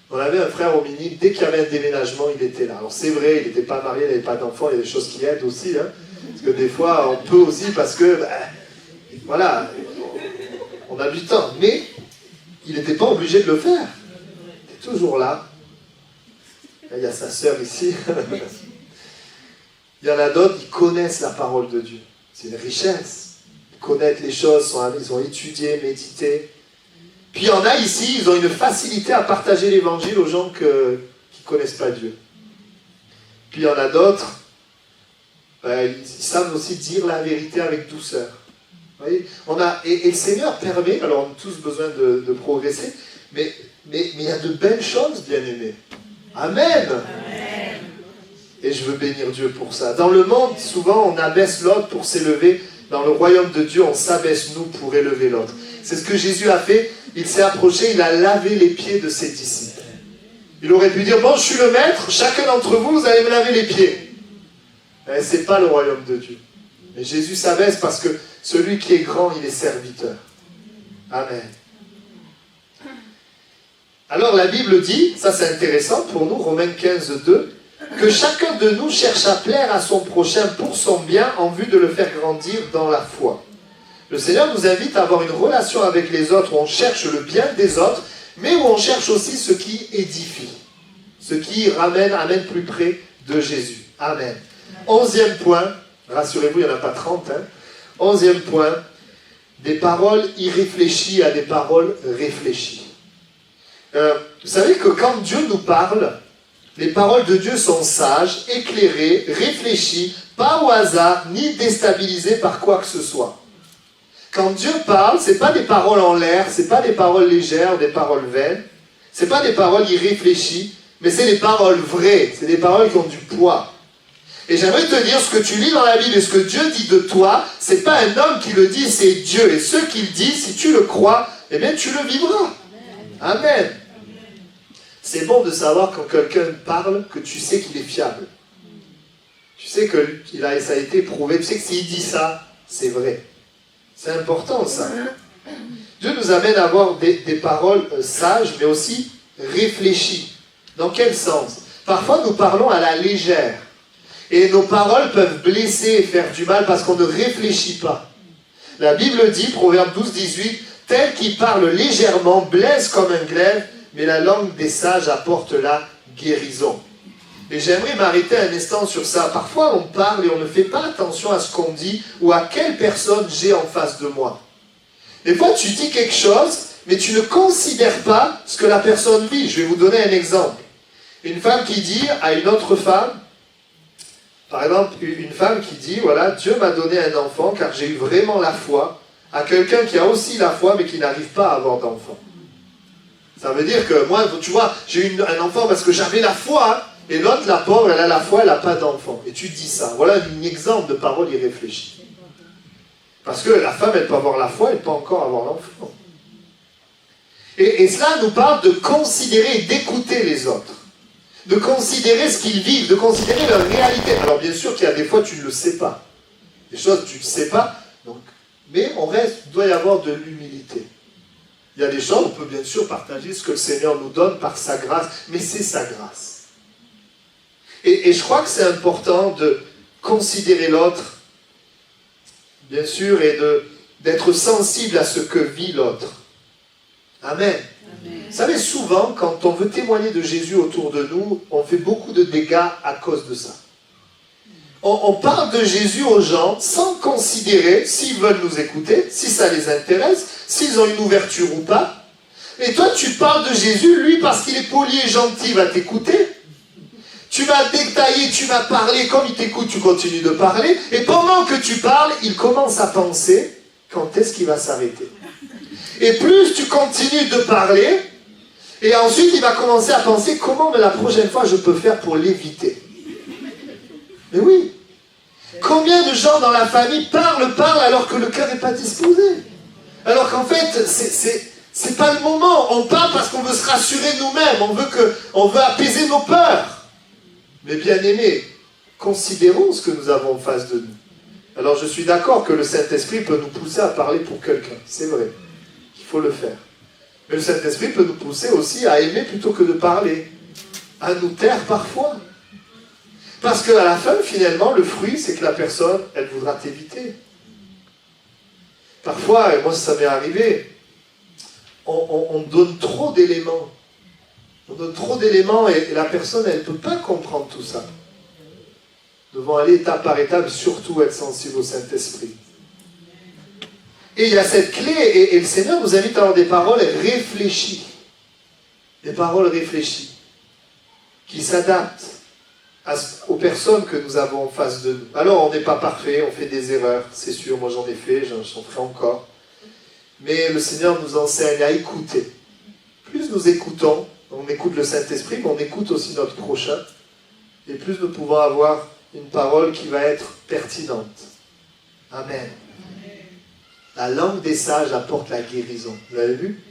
On avait un frère au Mini, dès qu'il y avait un déménagement, il était là. Alors c'est vrai, il n'était pas marié, il n'avait pas d'enfant, il y a des choses qui aident aussi. Hein, parce que des fois, on peut aussi, parce que, voilà, on a du temps. Mais il n'était pas obligé de le faire. Il était toujours là. Il y a sa sœur ici. Il y en a d'autres, ils connaissent la parole de Dieu. C'est une richesse. Ils connaissent les choses, ils ont étudié, médité. Puis il y en a ici, ils ont une facilité à partager l'évangile aux gens qui ne connaissent pas Dieu. Puis il y en a d'autres, ils savent aussi dire la vérité avec douceur. Vous voyez, et le Seigneur permet, alors on a tous besoin de progresser, mais il y a de belles choses, bien-aimés. Amen. Amen. Et je veux bénir Dieu pour ça. Dans le monde, souvent, on abaisse l'autre pour s'élever. Dans le royaume de Dieu, on s'abaisse nous pour élever l'autre. C'est ce que Jésus a fait. Il s'est approché, il a lavé les pieds de ses disciples. Il aurait pu dire, bon, je suis le maître, chacun d'entre vous, vous allez me laver les pieds. Mais ce n'est pas le royaume de Dieu. Mais Jésus s'abaisse parce que celui qui est grand, il est serviteur. Amen. Alors la Bible dit, ça c'est intéressant pour nous, Romains 15, 2, que chacun de nous cherche à plaire à son prochain pour son bien en vue de le faire grandir dans la foi. Le Seigneur nous invite à avoir une relation avec les autres où on cherche le bien des autres, mais où on cherche aussi ce qui édifie, ce qui amène plus près de Jésus. Amen. 11e point, rassurez-vous, il n'y en a pas 30. 11e point, des paroles irréfléchies à des paroles réfléchies. Vous savez que quand Dieu nous parle, les paroles de Dieu sont sages, éclairées, réfléchies, pas au hasard, ni déstabilisées par quoi que ce soit. Quand Dieu parle, ce n'est pas des paroles en l'air, ce n'est pas des paroles légères, des paroles vaines, ce n'est pas des paroles irréfléchies, mais c'est des paroles vraies, c'est des paroles qui ont du poids. Et j'aimerais te dire, ce que tu lis dans la Bible et ce que Dieu dit de toi, ce n'est pas un homme qui le dit, c'est Dieu. Et ce qu'il dit, si tu le crois, eh bien tu le vivras. Amen. C'est bon de savoir quand quelqu'un parle que tu sais qu'il est fiable. Tu sais que ça a été prouvé, tu sais que s'il dit ça, c'est vrai. C'est important ça. Dieu nous amène à avoir des paroles sages, mais aussi réfléchies. Dans quel sens? Parfois nous parlons à la légère. Et nos paroles peuvent blesser et faire du mal parce qu'on ne réfléchit pas. La Bible dit, Proverbe 12, 18, « Tel qui parle légèrement blesse comme un glaive, mais la langue des sages apporte la guérison. » Et j'aimerais m'arrêter un instant sur ça. Parfois on parle et on ne fait pas attention à ce qu'on dit ou à quelle personne j'ai en face de moi. Des fois tu dis quelque chose, mais tu ne considères pas ce que la personne vit. Je vais vous donner un exemple. Une femme qui dit à une autre femme, Par exemple, une femme qui dit, voilà, Dieu m'a donné un enfant car j'ai eu vraiment la foi, à quelqu'un qui a aussi la foi mais qui n'arrive pas à avoir d'enfant. Ça veut dire que moi, tu vois, j'ai eu un enfant parce que j'avais la foi, et l'autre, la pauvre, elle a la foi, elle n'a pas d'enfant. Et tu dis ça. Voilà un exemple de parole irréfléchie. Parce que la femme, elle peut avoir la foi, elle peut encore avoir l'enfant. Et cela nous parle de considérer et d'écouter les autres. De considérer ce qu'ils vivent, de considérer leur réalité. Alors bien sûr qu'il y a des fois, tu ne le sais pas. Des choses, tu ne sais pas. Donc, mais on reste, il doit y avoir de l'humilité. Il y a des choses, on peut bien sûr partager ce que le Seigneur nous donne par sa grâce, mais c'est sa grâce. Et je crois que c'est important de considérer l'autre, bien sûr, et d'être sensible à ce que vit l'autre. Amen. Amen. Vous savez, souvent, quand on veut témoigner de Jésus autour de nous, on fait beaucoup de dégâts à cause de ça. On parle de Jésus aux gens sans considérer s'ils veulent nous écouter, si ça les intéresse, s'ils ont une ouverture ou pas. Et toi, tu parles de Jésus, lui, parce qu'il est poli et gentil, va t'écouter. Tu vas détailler, tu vas parler, comme il t'écoute, tu continues de parler. Et pendant que tu parles, il commence à penser quand est-ce qu'il va s'arrêter. Et plus tu continues de parler, et ensuite il va commencer à penser comment la prochaine fois je peux faire pour l'éviter. Mais oui. Combien de gens dans la famille parlent alors que le cœur n'est pas disposé? Alors qu'en fait, c'est pas le moment. On parle parce qu'on veut se rassurer nous-mêmes. On veut apaiser nos peurs. Mais bien aimés, considérons ce que nous avons en face de nous. Alors je suis d'accord que le Saint-Esprit peut nous pousser à parler pour quelqu'un. C'est vrai. Il faut le faire. Mais le Saint-Esprit peut nous pousser aussi à aimer plutôt que de parler. À nous taire parfois. Parce qu'à la fin, finalement, le fruit, c'est que la personne, elle voudra t'éviter. Parfois, et moi ça m'est arrivé, on donne trop d'éléments. On donne trop d'éléments et la personne, elle ne peut pas comprendre tout ça. Nous devons aller étape par étape, surtout être sensible au Saint-Esprit. Et il y a cette clé, et le Seigneur nous invite à avoir des paroles réfléchies. Des paroles réfléchies, qui s'adaptent aux personnes que nous avons en face de nous. Alors, on n'est pas parfait, on fait des erreurs, c'est sûr, moi j'en ai fait, j'en ferai encore. Mais le Seigneur nous enseigne à écouter. Plus nous écoutons, on écoute le Saint-Esprit, mais on écoute aussi notre prochain, et plus nous pouvons avoir une parole qui va être pertinente. Amen. La langue des sages apporte la guérison. Vous l'avez vu?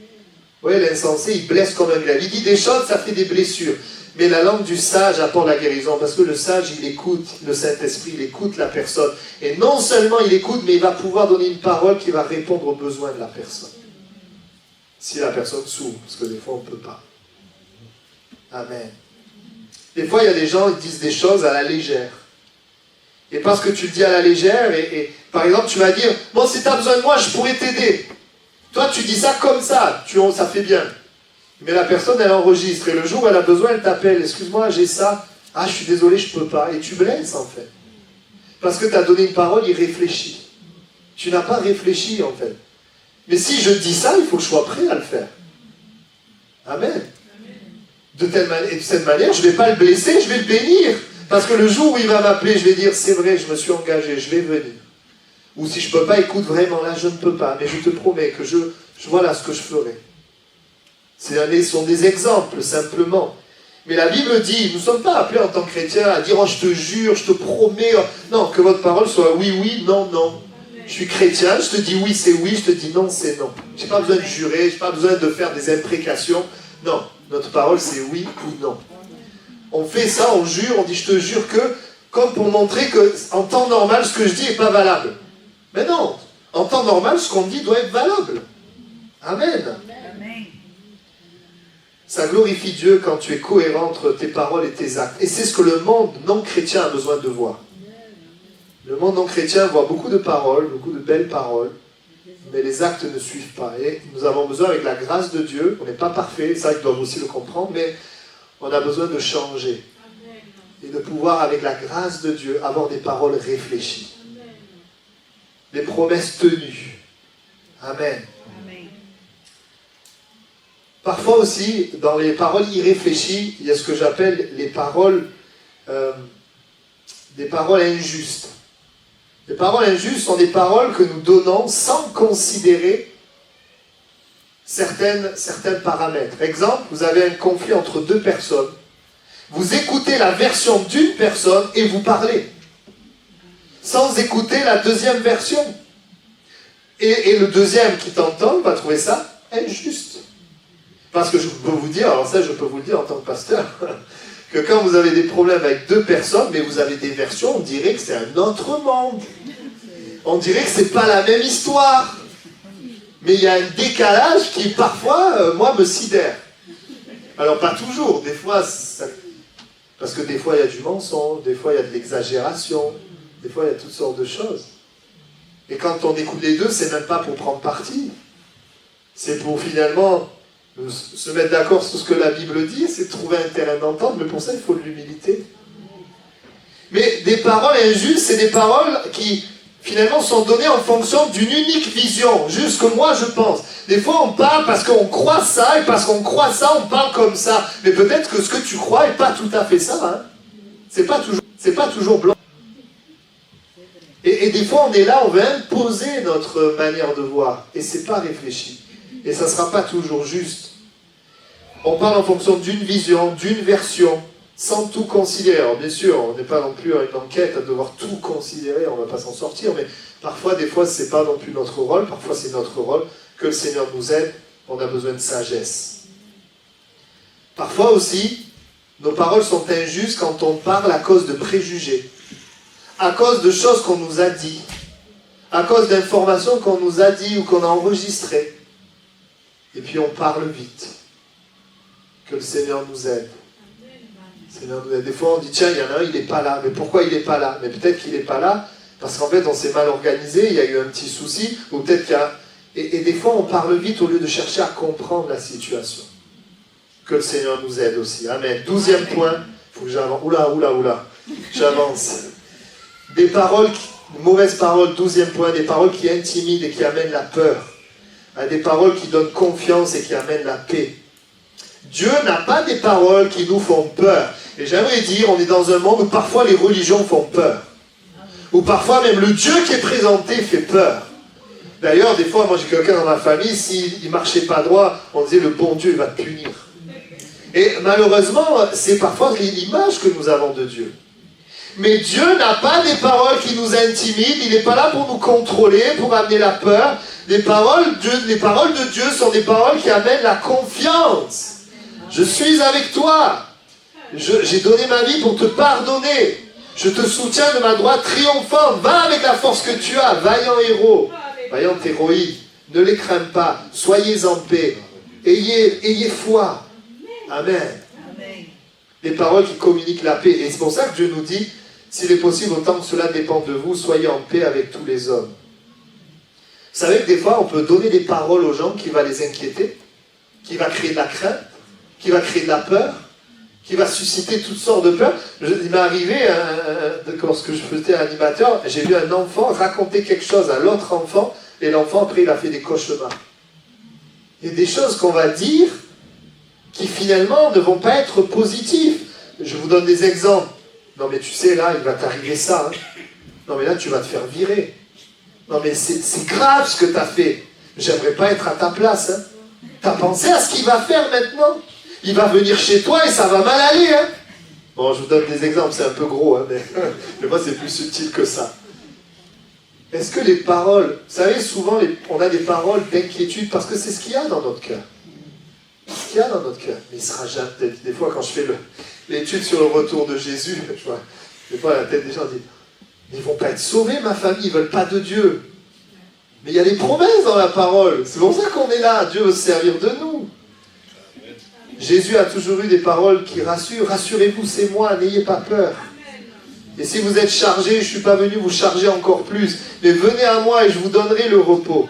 Oui, l'insensé, il blesse comme un glaive. Il dit des choses, ça fait des blessures. Mais la langue du sage apporte la guérison, parce que le sage, il écoute le Saint-Esprit, il écoute la personne. Et non seulement il écoute, mais il va pouvoir donner une parole qui va répondre aux besoins de la personne. Si la personne s'ouvre, parce que des fois, on ne peut pas. Amen. Des fois, il y a des gens qui disent des choses à la légère. Et parce que tu le dis à la légère, et par exemple, tu vas dire, bon, si tu as besoin de moi, je pourrais t'aider. Toi, tu dis ça comme ça, ça fait bien. Mais la personne, elle enregistre, et le jour où elle a besoin, elle t'appelle, excuse-moi, j'ai ça, ah, je suis désolé, je ne peux pas. Et tu blesses, en fait. Parce que tu as donné une parole irréfléchie. Tu n'as pas réfléchi, en fait. Mais si je dis ça, il faut que je sois prêt à le faire. Amen. De cette manière, je ne vais pas le blesser, je vais le bénir. Parce que le jour où il va m'appeler, je vais dire, c'est vrai, je me suis engagé, je vais venir. Ou si je ne peux pas, écoute, vraiment, là, je ne peux pas. Mais je te promets que voilà ce que je ferai. Ce sont des exemples, simplement. Mais la Bible dit, nous ne sommes pas appelés en tant que chrétiens à dire, oh, je te jure, je te promets. Oh. Non, que votre parole soit oui, oui, non, non. Je suis chrétien, je te dis oui, c'est oui, je te dis non, c'est non. Je n'ai pas besoin de jurer, je n'ai pas besoin de faire des imprécations. Non, notre parole, c'est oui ou non. On fait ça, on jure, on dit, je te jure que, comme pour montrer qu'en temps normal, ce que je dis n'est pas valable. Mais non, en temps normal, ce qu'on dit doit être valable. Amen. Ça glorifie Dieu quand tu es cohérent entre tes paroles et tes actes. Et c'est ce que le monde non chrétien a besoin de voir. Le monde non chrétien voit beaucoup de paroles, beaucoup de belles paroles, mais les actes ne suivent pas. Et nous avons besoin, avec la grâce de Dieu, on n'est pas parfait, ça ils doivent aussi le comprendre, mais on a besoin de changer. Et de pouvoir, avec la grâce de Dieu, avoir des paroles réfléchies. Des promesses tenues. Amen. Parfois aussi, dans les paroles irréfléchies, il y a ce que j'appelle les paroles des paroles injustes. Les paroles injustes sont des paroles que nous donnons sans considérer certains paramètres. Exemple, vous avez un conflit entre deux personnes. Vous écoutez la version d'une personne et vous parlez, sans écouter la deuxième version. Et le deuxième qui t'entend va trouver ça injuste. Parce que je peux vous dire, alors ça je peux vous le dire en tant que pasteur, que quand vous avez des problèmes avec deux personnes, mais vous avez des versions, on dirait que c'est un autre monde. On dirait que c'est pas la même histoire. Mais il y a un décalage qui parfois, moi, me sidère. Alors pas toujours, des fois, parce que des fois il y a du mensonge, des fois il y a de l'exagération, des fois il y a toutes sortes de choses. Et quand on écoute les deux, c'est même pas pour prendre parti. C'est pour finalement se mettre d'accord sur ce que la Bible dit, c'est de trouver un terrain d'entente, mais pour ça il faut de l'humilité. Mais des paroles injustes, c'est des paroles qui finalement sont données en fonction d'une unique vision, juste que moi je pense. Des fois on parle parce qu'on croit ça, et parce qu'on croit ça, on parle comme ça. Mais peut-être que ce que tu crois n'est pas tout à fait ça. Hein. C'est pas toujours blanc. Et des fois on est là, on veut imposer notre manière de voir, et c'est pas réfléchi. Et ça ne sera pas toujours juste. On parle en fonction d'une vision, d'une version, sans tout considérer. Alors bien sûr, on n'est pas non plus à une enquête à devoir tout considérer, on ne va pas s'en sortir, mais parfois, des fois, ce n'est pas non plus notre rôle, parfois c'est notre rôle, que le Seigneur nous aide, on a besoin de sagesse. Parfois aussi, nos paroles sont injustes quand on parle à cause de préjugés, à cause de choses qu'on nous a dit, à cause d'informations qu'on nous a dit ou qu'on a enregistrées. Et puis on parle vite. Que le Seigneur nous aide. Des fois on dit, tiens, il y en a un, il n'est pas là. Mais pourquoi il n'est pas là? Mais peut-être qu'il n'est pas là parce qu'en fait on s'est mal organisé, il y a eu un petit souci, ou peut-être qu'il y a... Et des fois on parle vite au lieu de chercher à comprendre la situation. Que le Seigneur nous aide aussi. Amen. 12e point. Il faut que j'avance. Oula. J'avance. Des paroles, mauvaises paroles, 12e point, des paroles qui intimident et qui amènent la peur. Des paroles qui donnent confiance et qui amènent la paix. Dieu n'a pas des paroles qui nous font peur. Et j'aimerais dire, on est dans un monde où parfois les religions font peur. Ou parfois même le Dieu qui est présenté fait peur. D'ailleurs, des fois, moi j'ai quelqu'un dans ma famille, s'il ne marchait pas droit, on disait le bon Dieu va te punir. Et malheureusement, c'est parfois l'image que nous avons de Dieu. Mais Dieu n'a pas des paroles qui nous intimident, il n'est pas là pour nous contrôler, pour amener la peur. Les paroles de Dieu sont des paroles qui amènent la confiance. Je suis avec toi. J'ai donné ma vie pour te pardonner. Je te soutiens de ma droite triomphante. Va avec la force que tu as, vaillant héros, vaillante héroïne. Ne les craignez pas. Soyez en paix. Ayez foi. Amen. Des paroles qui communiquent la paix. Et c'est pour ça que Dieu nous dit, s'il est possible, autant que cela dépend de vous, soyez en paix avec tous les hommes. Vous savez que des fois, on peut donner des paroles aux gens qui va les inquiéter, qui va créer de la crainte, qui va créer de la peur, qui va susciter toutes sortes de peurs. Il m'est arrivé, lorsque je faisais animateur, j'ai vu un enfant raconter quelque chose à l'autre enfant, et l'enfant, après, il a fait des cauchemars. Il y a des choses qu'on va dire qui, finalement, ne vont pas être positives. Je vous donne des exemples. Non, mais tu sais, là, il va t'arriver ça. Hein. Non, mais là, tu vas te faire virer. Non, mais c'est grave ce que tu as fait. J'aimerais pas être à ta place. Hein. Tu as pensé à ce qu'il va faire maintenant? Il va venir chez toi et ça va mal aller. Hein. Bon, je vous donne des exemples, c'est un peu gros, hein, mais moi, c'est plus subtil que ça. Est-ce que les paroles... Vous savez, souvent, on a des paroles d'inquiétude parce que c'est ce qu'il y a dans notre cœur. Ce qu'il y a dans notre cœur. Mais il sera jamais... Des fois, quand je fais l'étude sur le retour de Jésus, je vois, des fois, la tête des gens dit... Ils ne vont pas être sauvés, ma famille, ils ne veulent pas de Dieu. Mais il y a des promesses dans la parole. C'est pour ça qu'on est là. Dieu veut se servir de nous. Jésus a toujours eu des paroles qui rassurent. Rassurez-vous, c'est moi, n'ayez pas peur. Et si vous êtes chargés, je ne suis pas venu vous charger encore plus. Mais venez à moi et je vous donnerai le repos.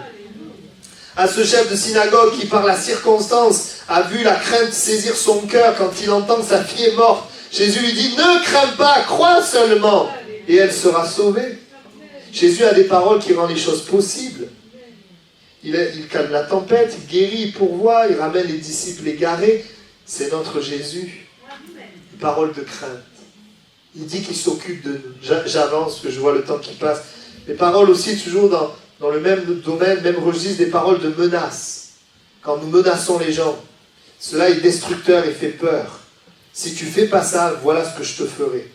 À ce chef de synagogue qui, par la circonstance, a vu la crainte saisir son cœur quand il entend que sa fille est morte, Jésus lui dit, ne crains pas, crois seulement. Et elle sera sauvée. Jésus a des paroles qui rendent les choses possibles. Il calme la tempête, il guérit, il pourvoit, il ramène les disciples égarés. C'est notre Jésus. Une parole de crainte. Il dit qu'il s'occupe de nous. J'avance, parce que je vois le temps qui passe. Les paroles aussi, toujours dans le même domaine, même registre, des paroles de menace. Quand nous menaçons les gens, cela est destructeur et fait peur. Si tu fais pas ça, voilà ce que je te ferai.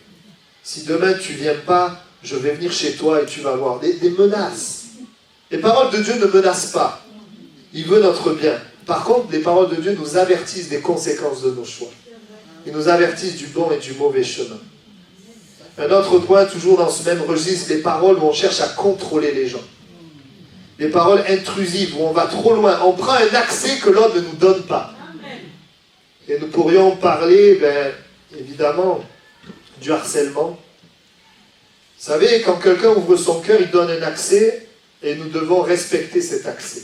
Si demain tu viens pas, je vais venir chez toi et tu vas voir. Des menaces. Les paroles de Dieu ne menacent pas. Il veut notre bien. Par contre, les paroles de Dieu nous avertissent des conséquences de nos choix. Ils nous avertissent du bon et du mauvais chemin. Un autre point, toujours dans ce même registre, les paroles où on cherche à contrôler les gens. Les paroles intrusives, où on va trop loin. On prend un accès que l'autre ne nous donne pas. Et nous pourrions parler, évidemment, du harcèlement. Vous savez, quand quelqu'un ouvre son cœur, il donne un accès et nous devons respecter cet accès.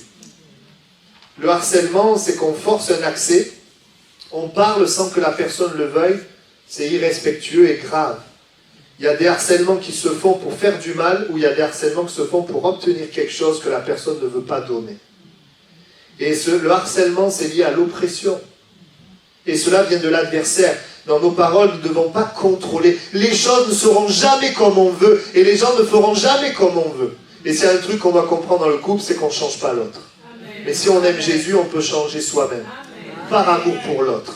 Le harcèlement, c'est qu'on force un accès, on parle sans que la personne le veuille, c'est irrespectueux et grave. Il y a des harcèlements qui se font pour faire du mal, ou il y a des harcèlements qui se font pour obtenir quelque chose que la personne ne veut pas donner. Et le harcèlement, c'est lié à l'oppression. Et cela vient de l'adversaire. Dans nos paroles, nous ne devons pas contrôler. Les choses ne seront jamais comme on veut, et les gens ne feront jamais comme on veut. Et c'est un truc qu'on doit comprendre dans le couple, c'est qu'on ne change pas l'autre. Mais si on aime Jésus, on peut changer soi-même. Par amour pour l'autre.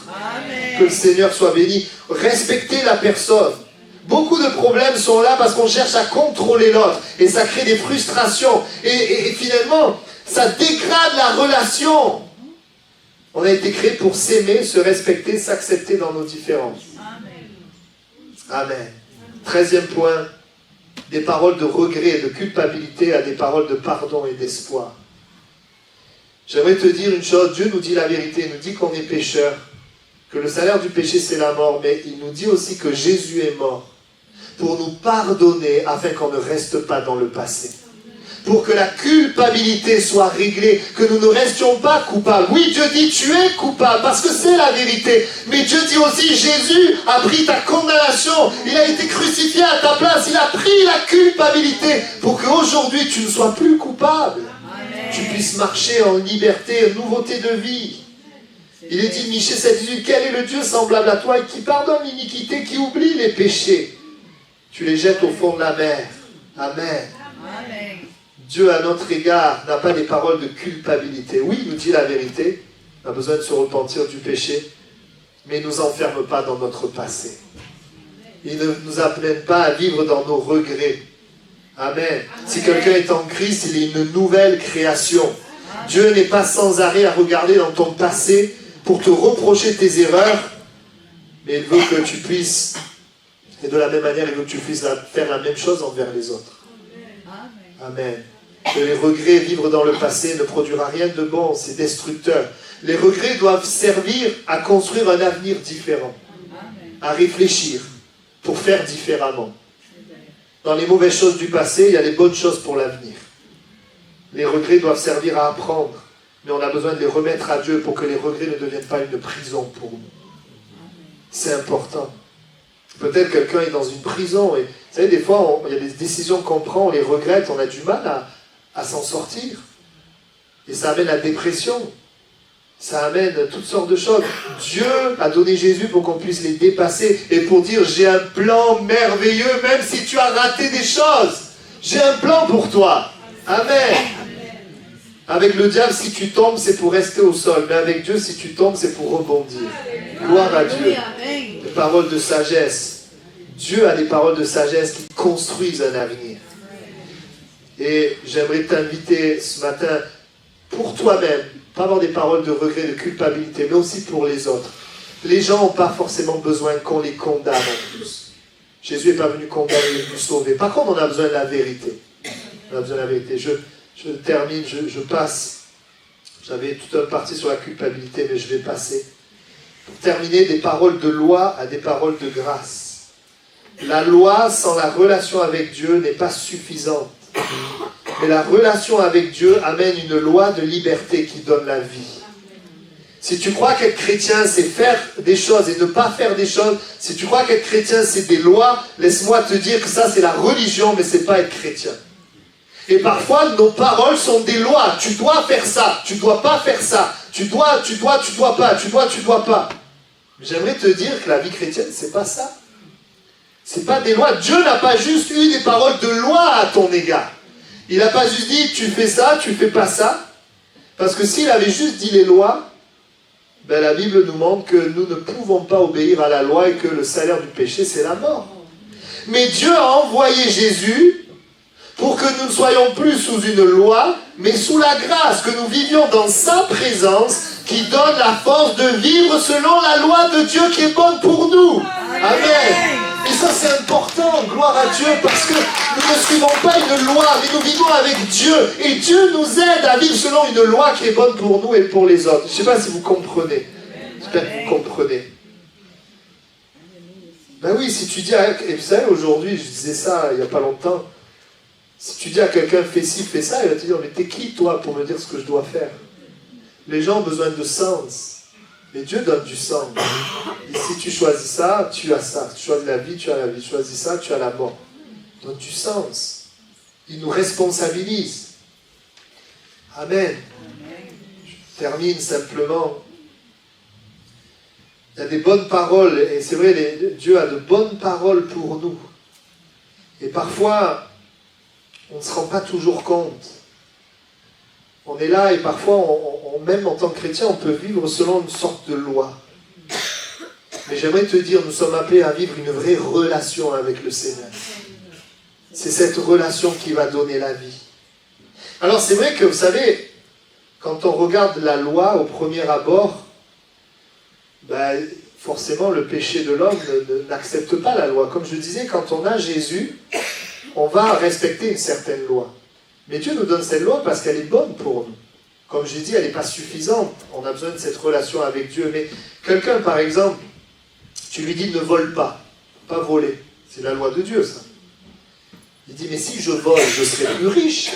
Que le Seigneur soit béni. Respectez la personne. Beaucoup de problèmes sont là parce qu'on cherche à contrôler l'autre. Et ça crée des frustrations. Et finalement, ça dégrade la relation. On a été créé pour s'aimer, se respecter, s'accepter dans nos différences. Amen. 13e point. Des paroles de regret et de culpabilité à des paroles de pardon et d'espoir. J'aimerais te dire une chose, Dieu nous dit la vérité, il nous dit qu'on est pécheur, que le salaire du péché c'est la mort, mais il nous dit aussi que Jésus est mort pour nous pardonner afin qu'on ne reste pas dans le passé. Pour que la culpabilité soit réglée, que nous ne restions pas coupables. Oui, Dieu dit tu es coupable parce que c'est la vérité, mais Dieu dit aussi Jésus a pris ta condamnation, il a été crucifié à ta place, il a pris la culpabilité pour qu'aujourd'hui tu ne sois plus coupable. Tu puisses marcher en liberté, en nouveauté de vie. Il est dit, Michée 7,18, quel est le Dieu semblable à toi et qui pardonne l'iniquité, qui oublie les péchés. Tu les jettes au fond de la mer. Amen. Amen. Dieu, à notre égard, n'a pas des paroles de culpabilité. Oui, il nous dit la vérité. On a besoin de se repentir du péché, mais il ne nous enferme pas dans notre passé. Il ne nous amène pas à vivre dans nos regrets. Amen. Si quelqu'un est en Christ, il est une nouvelle création. Dieu n'est pas sans arrêt à regarder dans ton passé pour te reprocher tes erreurs, mais il veut que tu puisses, et de la même manière, il veut que tu puisses faire la même chose envers les autres. Amen. Que les regrets, vivre dans le passé, ne produira rien de bon, c'est destructeur. Les regrets doivent servir à construire un avenir différent, à réfléchir pour faire différemment. Dans les mauvaises choses du passé, il y a les bonnes choses pour l'avenir. Les regrets doivent servir à apprendre, mais on a besoin de les remettre à Dieu pour que les regrets ne deviennent pas une prison pour nous. C'est important. Peut-être quelqu'un est dans une prison, et vous savez, des fois, il y a des décisions qu'on prend, on les regrette, on a du mal à s'en sortir. Et ça amène la dépression. Ça amène toutes sortes de choses. Dieu a donné Jésus pour qu'on puisse les dépasser et pour dire j'ai un plan merveilleux, même si tu as raté des choses. J'ai un plan pour toi. Amen. Avec le diable, si tu tombes, c'est pour rester au sol. Mais avec Dieu, si tu tombes, c'est pour rebondir. Gloire à Dieu. Des paroles de sagesse. Dieu a des paroles de sagesse qui construisent un avenir. Et j'aimerais t'inviter ce matin, pour toi-même, pas avoir des paroles de regret, de culpabilité, mais aussi pour les autres. Les gens n'ont pas forcément besoin qu'on les condamne en plus. Jésus n'est pas venu condamner, il est venu sauver. Par contre, on a besoin de la vérité. On a besoin de la vérité. Je termine, je passe. J'avais toute une partie sur la culpabilité, mais je vais passer. Pour terminer, des paroles de loi à des paroles de grâce. La loi sans la relation avec Dieu n'est pas suffisante. Mais la relation avec Dieu amène une loi de liberté qui donne la vie. Si tu crois qu'être chrétien, c'est faire des choses et ne pas faire des choses, si tu crois qu'être chrétien, c'est des lois, laisse-moi te dire que ça, c'est la religion, mais c'est pas être chrétien. Et parfois, nos paroles sont des lois. Tu dois faire ça, tu dois pas faire ça. Tu dois pas. J'aimerais te dire que la vie chrétienne, c'est pas ça. C'est pas des lois. Dieu n'a pas juste eu des paroles de loi à ton égard. Il n'a pas juste dit, tu fais ça, tu fais pas ça. Parce que s'il avait juste dit les lois, ben la Bible nous montre que nous ne pouvons pas obéir à la loi et que le salaire du péché, c'est la mort. Mais Dieu a envoyé Jésus pour que nous ne soyons plus sous une loi, mais sous la grâce, que nous vivions dans sa présence qui donne la force de vivre selon la loi de Dieu qui est bonne pour nous. Amen. Et ça c'est important, gloire à Dieu, parce que nous ne suivons pas une loi, mais nous vivons avec Dieu. Et Dieu nous aide à vivre selon une loi qui est bonne pour nous et pour les autres. Je ne sais pas si vous comprenez. J'espère que vous comprenez. Ben oui, si tu dis à... Et vous savez, aujourd'hui, je disais ça il n'y a pas longtemps. Si tu dis à quelqu'un, fais ci, fais ça, il va te dire, mais t'es qui toi pour me dire ce que je dois faire? Les gens ont besoin de sens. Mais Dieu donne du sens. Et si tu choisis ça, tu as ça. Tu choisis la vie, tu as la vie. Tu choisis ça, tu as la mort. Il donne du sens. Il nous responsabilise. Amen. Je termine simplement. Il y a des bonnes paroles. Et c'est vrai, Dieu a de bonnes paroles pour nous. Et parfois, on ne se rend pas toujours compte. On est là et parfois, même en tant que chrétien, on peut vivre selon une sorte de loi. Mais j'aimerais te dire, nous sommes appelés à vivre une vraie relation avec le Seigneur. C'est cette relation qui va donner la vie. Alors c'est vrai que, vous savez, quand on regarde la loi au premier abord, ben, forcément le péché de l'homme n'accepte pas la loi. Comme je disais, quand on a Jésus, on va respecter une certaine loi. Mais Dieu nous donne cette loi parce qu'elle est bonne pour nous. Comme j'ai dit, elle n'est pas suffisante. On a besoin de cette relation avec Dieu. Mais quelqu'un, par exemple, tu lui dis ne vole pas. Pas voler. C'est la loi de Dieu, ça. Il dit, mais si je vole, je serai plus riche.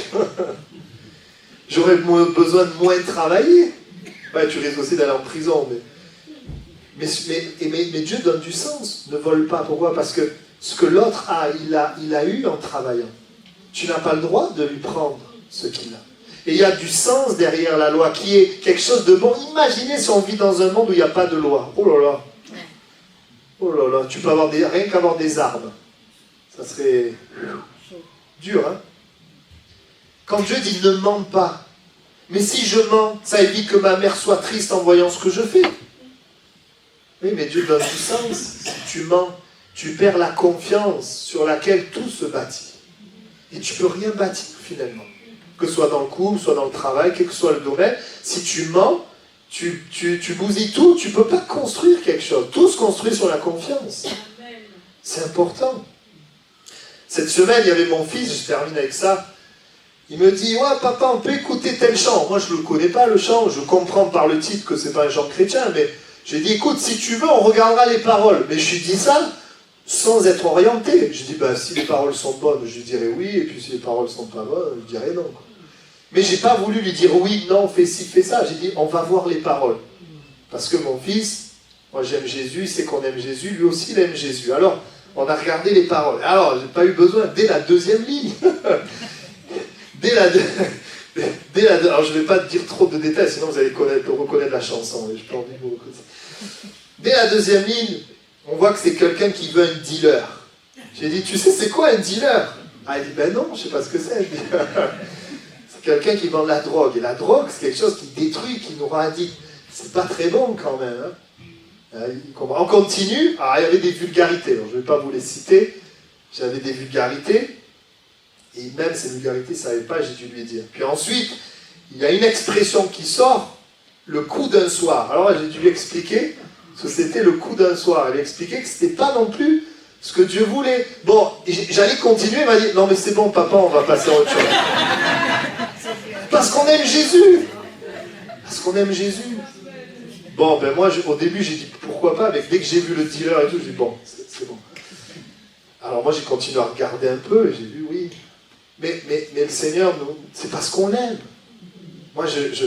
J'aurais besoin de moins travailler. Ouais, tu risques aussi d'aller en prison. Mais Dieu donne du sens. Ne vole pas. Pourquoi? Parce que ce que l'autre a, il a eu en travaillant. Tu n'as pas le droit de lui prendre ce qu'il a. Et il y a du sens derrière la loi, qui est quelque chose de bon. Imaginez si on vit dans un monde où il n'y a pas de loi. Oh là là. Oh là là. Tu peux avoir rien qu'avoir des armes. Ça serait dur, hein? Quand Dieu dit ne mens pas. Mais si je mens, ça évite que ma mère soit triste en voyant ce que je fais. Oui, mais Dieu donne du sens. Si tu mens, tu perds la confiance sur laquelle tout se bâtit. Et tu ne peux rien bâtir finalement. Que ce soit dans le couple, soit dans le travail, quel que soit le domaine. Si tu mens, tu bousilles tout, tu ne peux pas construire quelque chose. Tout se construit sur la confiance. C'est important. Cette semaine, il y avait mon fils, je termine avec ça. Il me dit, ouais papa, on peut écouter tel chant. Moi je ne le connais pas le chant, je comprends par le titre que ce n'est pas un chant chrétien, mais j'ai dit, écoute, si tu veux, on regardera les paroles. Mais je lui dis ça sans être orienté. Je dis, bah, si les paroles sont bonnes, je lui dirai oui, et puis si les paroles sont pas bonnes, je dirai non. Mais j'ai pas voulu lui dire oui, non, fais ci, fais ça. J'ai dit, on va voir les paroles. Parce que mon fils, moi j'aime Jésus, il sait qu'on aime Jésus, lui aussi il aime Jésus. Alors, on a regardé les paroles. Alors, j'ai pas eu besoin, dès la deuxième ligne. Alors, je vais pas te dire trop de détails, sinon vous allez reconnaître la chanson. Et je peux en dire beaucoup. Dès la deuxième ligne, on voit que c'est quelqu'un qui veut un dealer. J'ai dit, tu sais, c'est quoi un dealer? Ah, il dit, ben non, je sais pas ce que c'est un dealer. C'est quelqu'un qui vend de la drogue. Et la drogue, c'est quelque chose qui détruit, qui nous rend addicts. C'est pas très bon quand même. Hein. On continue. Alors, il y avait des vulgarités. Alors, je ne vais pas vous les citer. J'avais des vulgarités. Et même ces vulgarités, il ne savait pas, j'ai dû lui dire. Puis ensuite, il y a une expression qui sort, le coup d'un soir. Alors, j'ai dû lui expliquer. Parce que c'était le coup d'un soir. Elle expliquait que ce n'était pas non plus ce que Dieu voulait. Bon, j'allais continuer, il m'a dit, non mais c'est bon papa, on va passer à autre chose. Parce qu'on aime Jésus. Parce qu'on aime Jésus. Bon, ben moi, au début, j'ai dit, pourquoi pas, mais dès que j'ai vu le dealer et tout, j'ai dit, bon, c'est bon. Alors moi, j'ai continué à regarder un peu, et j'ai vu, oui. Mais le Seigneur, c'est parce qu'on l'aime. Moi, je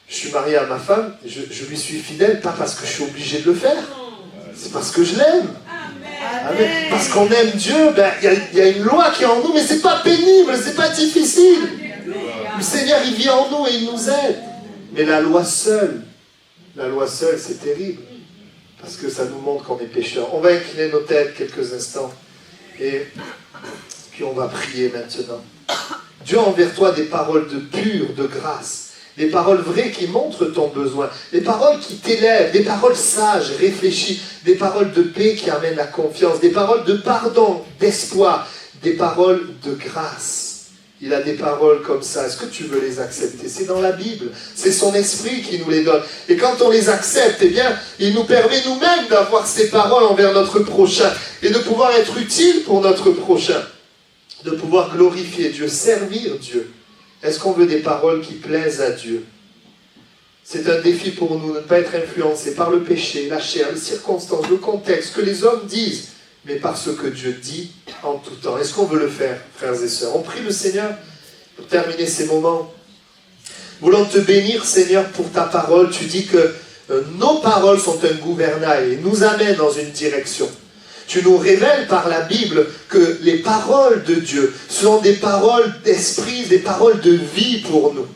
suis marié à ma femme, je lui suis fidèle, pas parce que je suis obligé de le faire, c'est parce que je l'aime. Amen. Parce qu'on aime Dieu, ben, y a une loi qui est en nous, mais c'est pas pénible, c'est pas difficile. Le Seigneur, il vit en nous et il nous aide. Mais la loi seule, c'est terrible, parce que ça nous montre qu'on est pécheurs. On va incliner nos têtes quelques instants. Et puis on va prier maintenant. Dieu a envers toi des paroles de pure, de grâce, des paroles vraies qui montrent ton besoin, des paroles qui t'élèvent, des paroles sages, réfléchies, des paroles de paix qui amènent la confiance, des paroles de pardon, d'espoir, des paroles de grâce. Il a des paroles comme ça. Est-ce que tu veux les accepter? C'est dans la Bible. C'est son esprit qui nous les donne. Et quand on les accepte, eh bien, il nous permet nous-mêmes d'avoir ces paroles envers notre prochain et de pouvoir être utile pour notre prochain, de pouvoir glorifier Dieu, servir Dieu. Est-ce qu'on veut des paroles qui plaisent à Dieu? C'est un défi pour nous de ne pas être influencés par le péché, la chair, les circonstances, le contexte, ce que les hommes disent, mais par ce que Dieu dit en tout temps. Est-ce qu'on veut le faire, frères et sœurs? On prie le Seigneur pour terminer ces moments. Voulons te bénir, Seigneur, pour ta parole. Tu dis que nos paroles sont un gouvernail et nous amènent dans une direction. Tu nous révèles par la Bible que les paroles de Dieu sont des paroles d'esprit, des paroles de vie pour nous.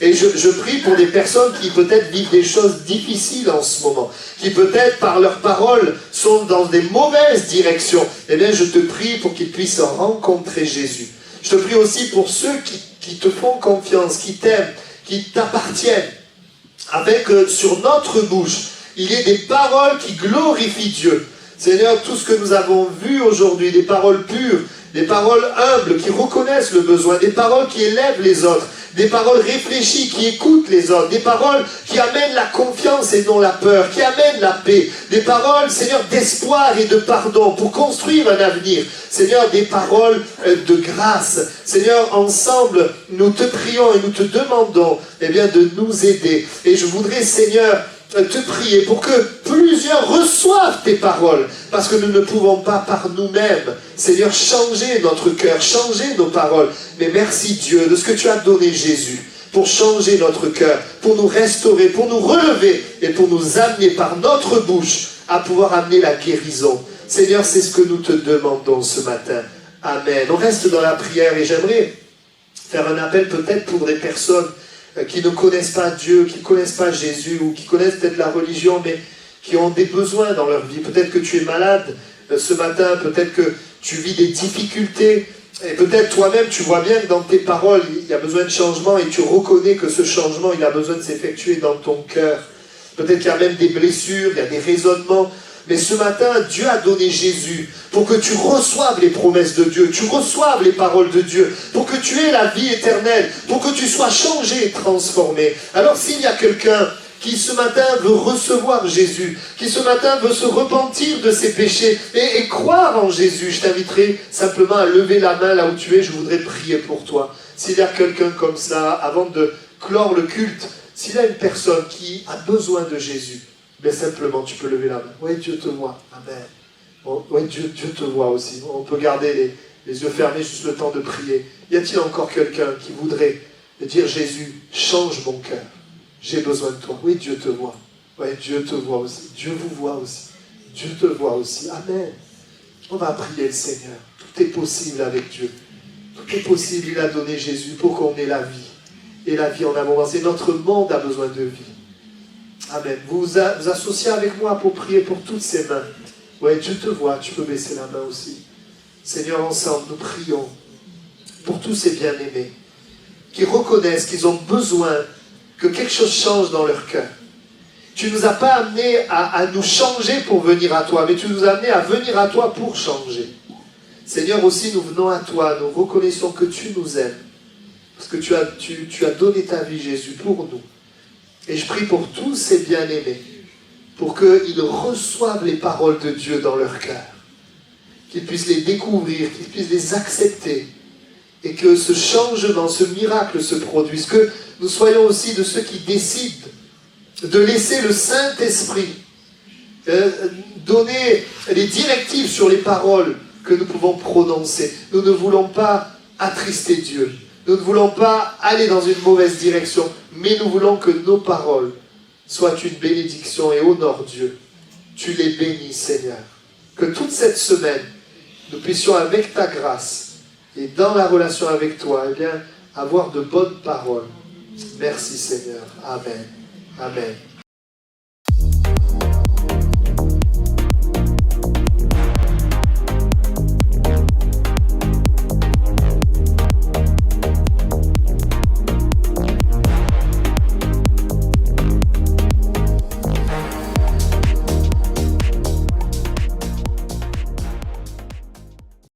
Et je prie pour des personnes qui peut-être vivent des choses difficiles en ce moment, qui peut-être par leurs paroles sont dans des mauvaises directions. Eh bien, je te prie pour qu'ils puissent rencontrer Jésus. Je te prie aussi pour ceux qui te font confiance, qui t'aiment, qui t'appartiennent, afin que sur notre bouche, il y ait des paroles qui glorifient Dieu. Seigneur, tout ce que nous avons vu aujourd'hui, des paroles pures, des paroles humbles qui reconnaissent le besoin, des paroles qui élèvent les autres, des paroles réfléchies qui écoutent les autres, des paroles qui amènent la confiance et non la peur, qui amènent la paix, des paroles, Seigneur, d'espoir et de pardon pour construire un avenir. Seigneur, des paroles de grâce. Seigneur, ensemble, nous te prions et nous te demandons, eh bien, de nous aider. Et je voudrais, Seigneur, te prier pour que plusieurs reçoivent tes paroles, parce que nous ne pouvons pas par nous-mêmes, Seigneur, changer notre cœur, changer nos paroles. Mais merci Dieu de ce que tu as donné Jésus pour changer notre cœur, pour nous restaurer, pour nous relever et pour nous amener par notre bouche à pouvoir amener la guérison. Seigneur, c'est ce que nous te demandons ce matin. Amen. On reste dans la prière et j'aimerais faire un appel peut-être pour des personnes qui ne connaissent pas Dieu, qui ne connaissent pas Jésus, ou qui connaissent peut-être la religion, mais qui ont des besoins dans leur vie. Peut-être que tu es malade ce matin, peut-être que tu vis des difficultés, et peut-être toi-même tu vois bien que dans tes paroles, il y a besoin de changement, et tu reconnais que ce changement, il a besoin de s'effectuer dans ton cœur. Peut-être qu'il y a même des blessures, il y a des raisonnements. Mais ce matin, Dieu a donné Jésus pour que tu reçoives les promesses de Dieu, tu reçoives les paroles de Dieu, pour que tu aies la vie éternelle, pour que tu sois changé et transformé. Alors s'il y a quelqu'un qui ce matin veut recevoir Jésus, qui ce matin veut se repentir de ses péchés et croire en Jésus, je t'inviterai simplement à lever la main là où tu es, je voudrais prier pour toi. S'il y a quelqu'un comme ça, avant de clore le culte, s'il y a une personne qui a besoin de Jésus, mais simplement, tu peux lever la main. Oui, Dieu te voit. Amen. Oui, Dieu te voit aussi. On peut garder les yeux fermés juste le temps de prier. Y a-t-il encore quelqu'un qui voudrait dire, Jésus, change mon cœur. J'ai besoin de toi. Oui, Dieu te voit. Oui, Dieu te voit aussi. Dieu vous voit aussi. Dieu te voit aussi. Amen. On va prier le Seigneur. Tout est possible avec Dieu. Tout est possible. Il a donné Jésus pour qu'on ait la vie. Et la vie en abondance. Et notre monde a besoin de vie. Amen. Vous associez avec moi pour prier pour toutes ces mains. Oui, Dieu te voit, tu peux baisser la main aussi. Seigneur, ensemble, nous prions pour tous ces bien-aimés qui reconnaissent qu'ils ont besoin que quelque chose change dans leur cœur. Tu ne nous as pas amenés à nous changer pour venir à toi, mais tu nous as amenés à venir à toi pour changer. Seigneur, aussi, nous venons à toi, nous reconnaissons que tu nous aimes, parce que tu as donné ta vie, Jésus, pour nous. Et je prie pour tous ces bien-aimés, pour qu'ils reçoivent les paroles de Dieu dans leur cœur, qu'ils puissent les découvrir, qu'ils puissent les accepter, et que ce changement, ce miracle se produise, que nous soyons aussi de ceux qui décident de laisser le Saint-Esprit donner les directives sur les paroles que nous pouvons prononcer. Nous ne voulons pas attrister Dieu. Nous ne voulons pas aller dans une mauvaise direction, mais nous voulons que nos paroles soient une bénédiction et honorent Dieu. Tu les bénis, Seigneur. Que toute cette semaine, nous puissions, avec ta grâce et dans la relation avec toi, eh bien, avoir de bonnes paroles. Merci, Seigneur. Amen. Amen.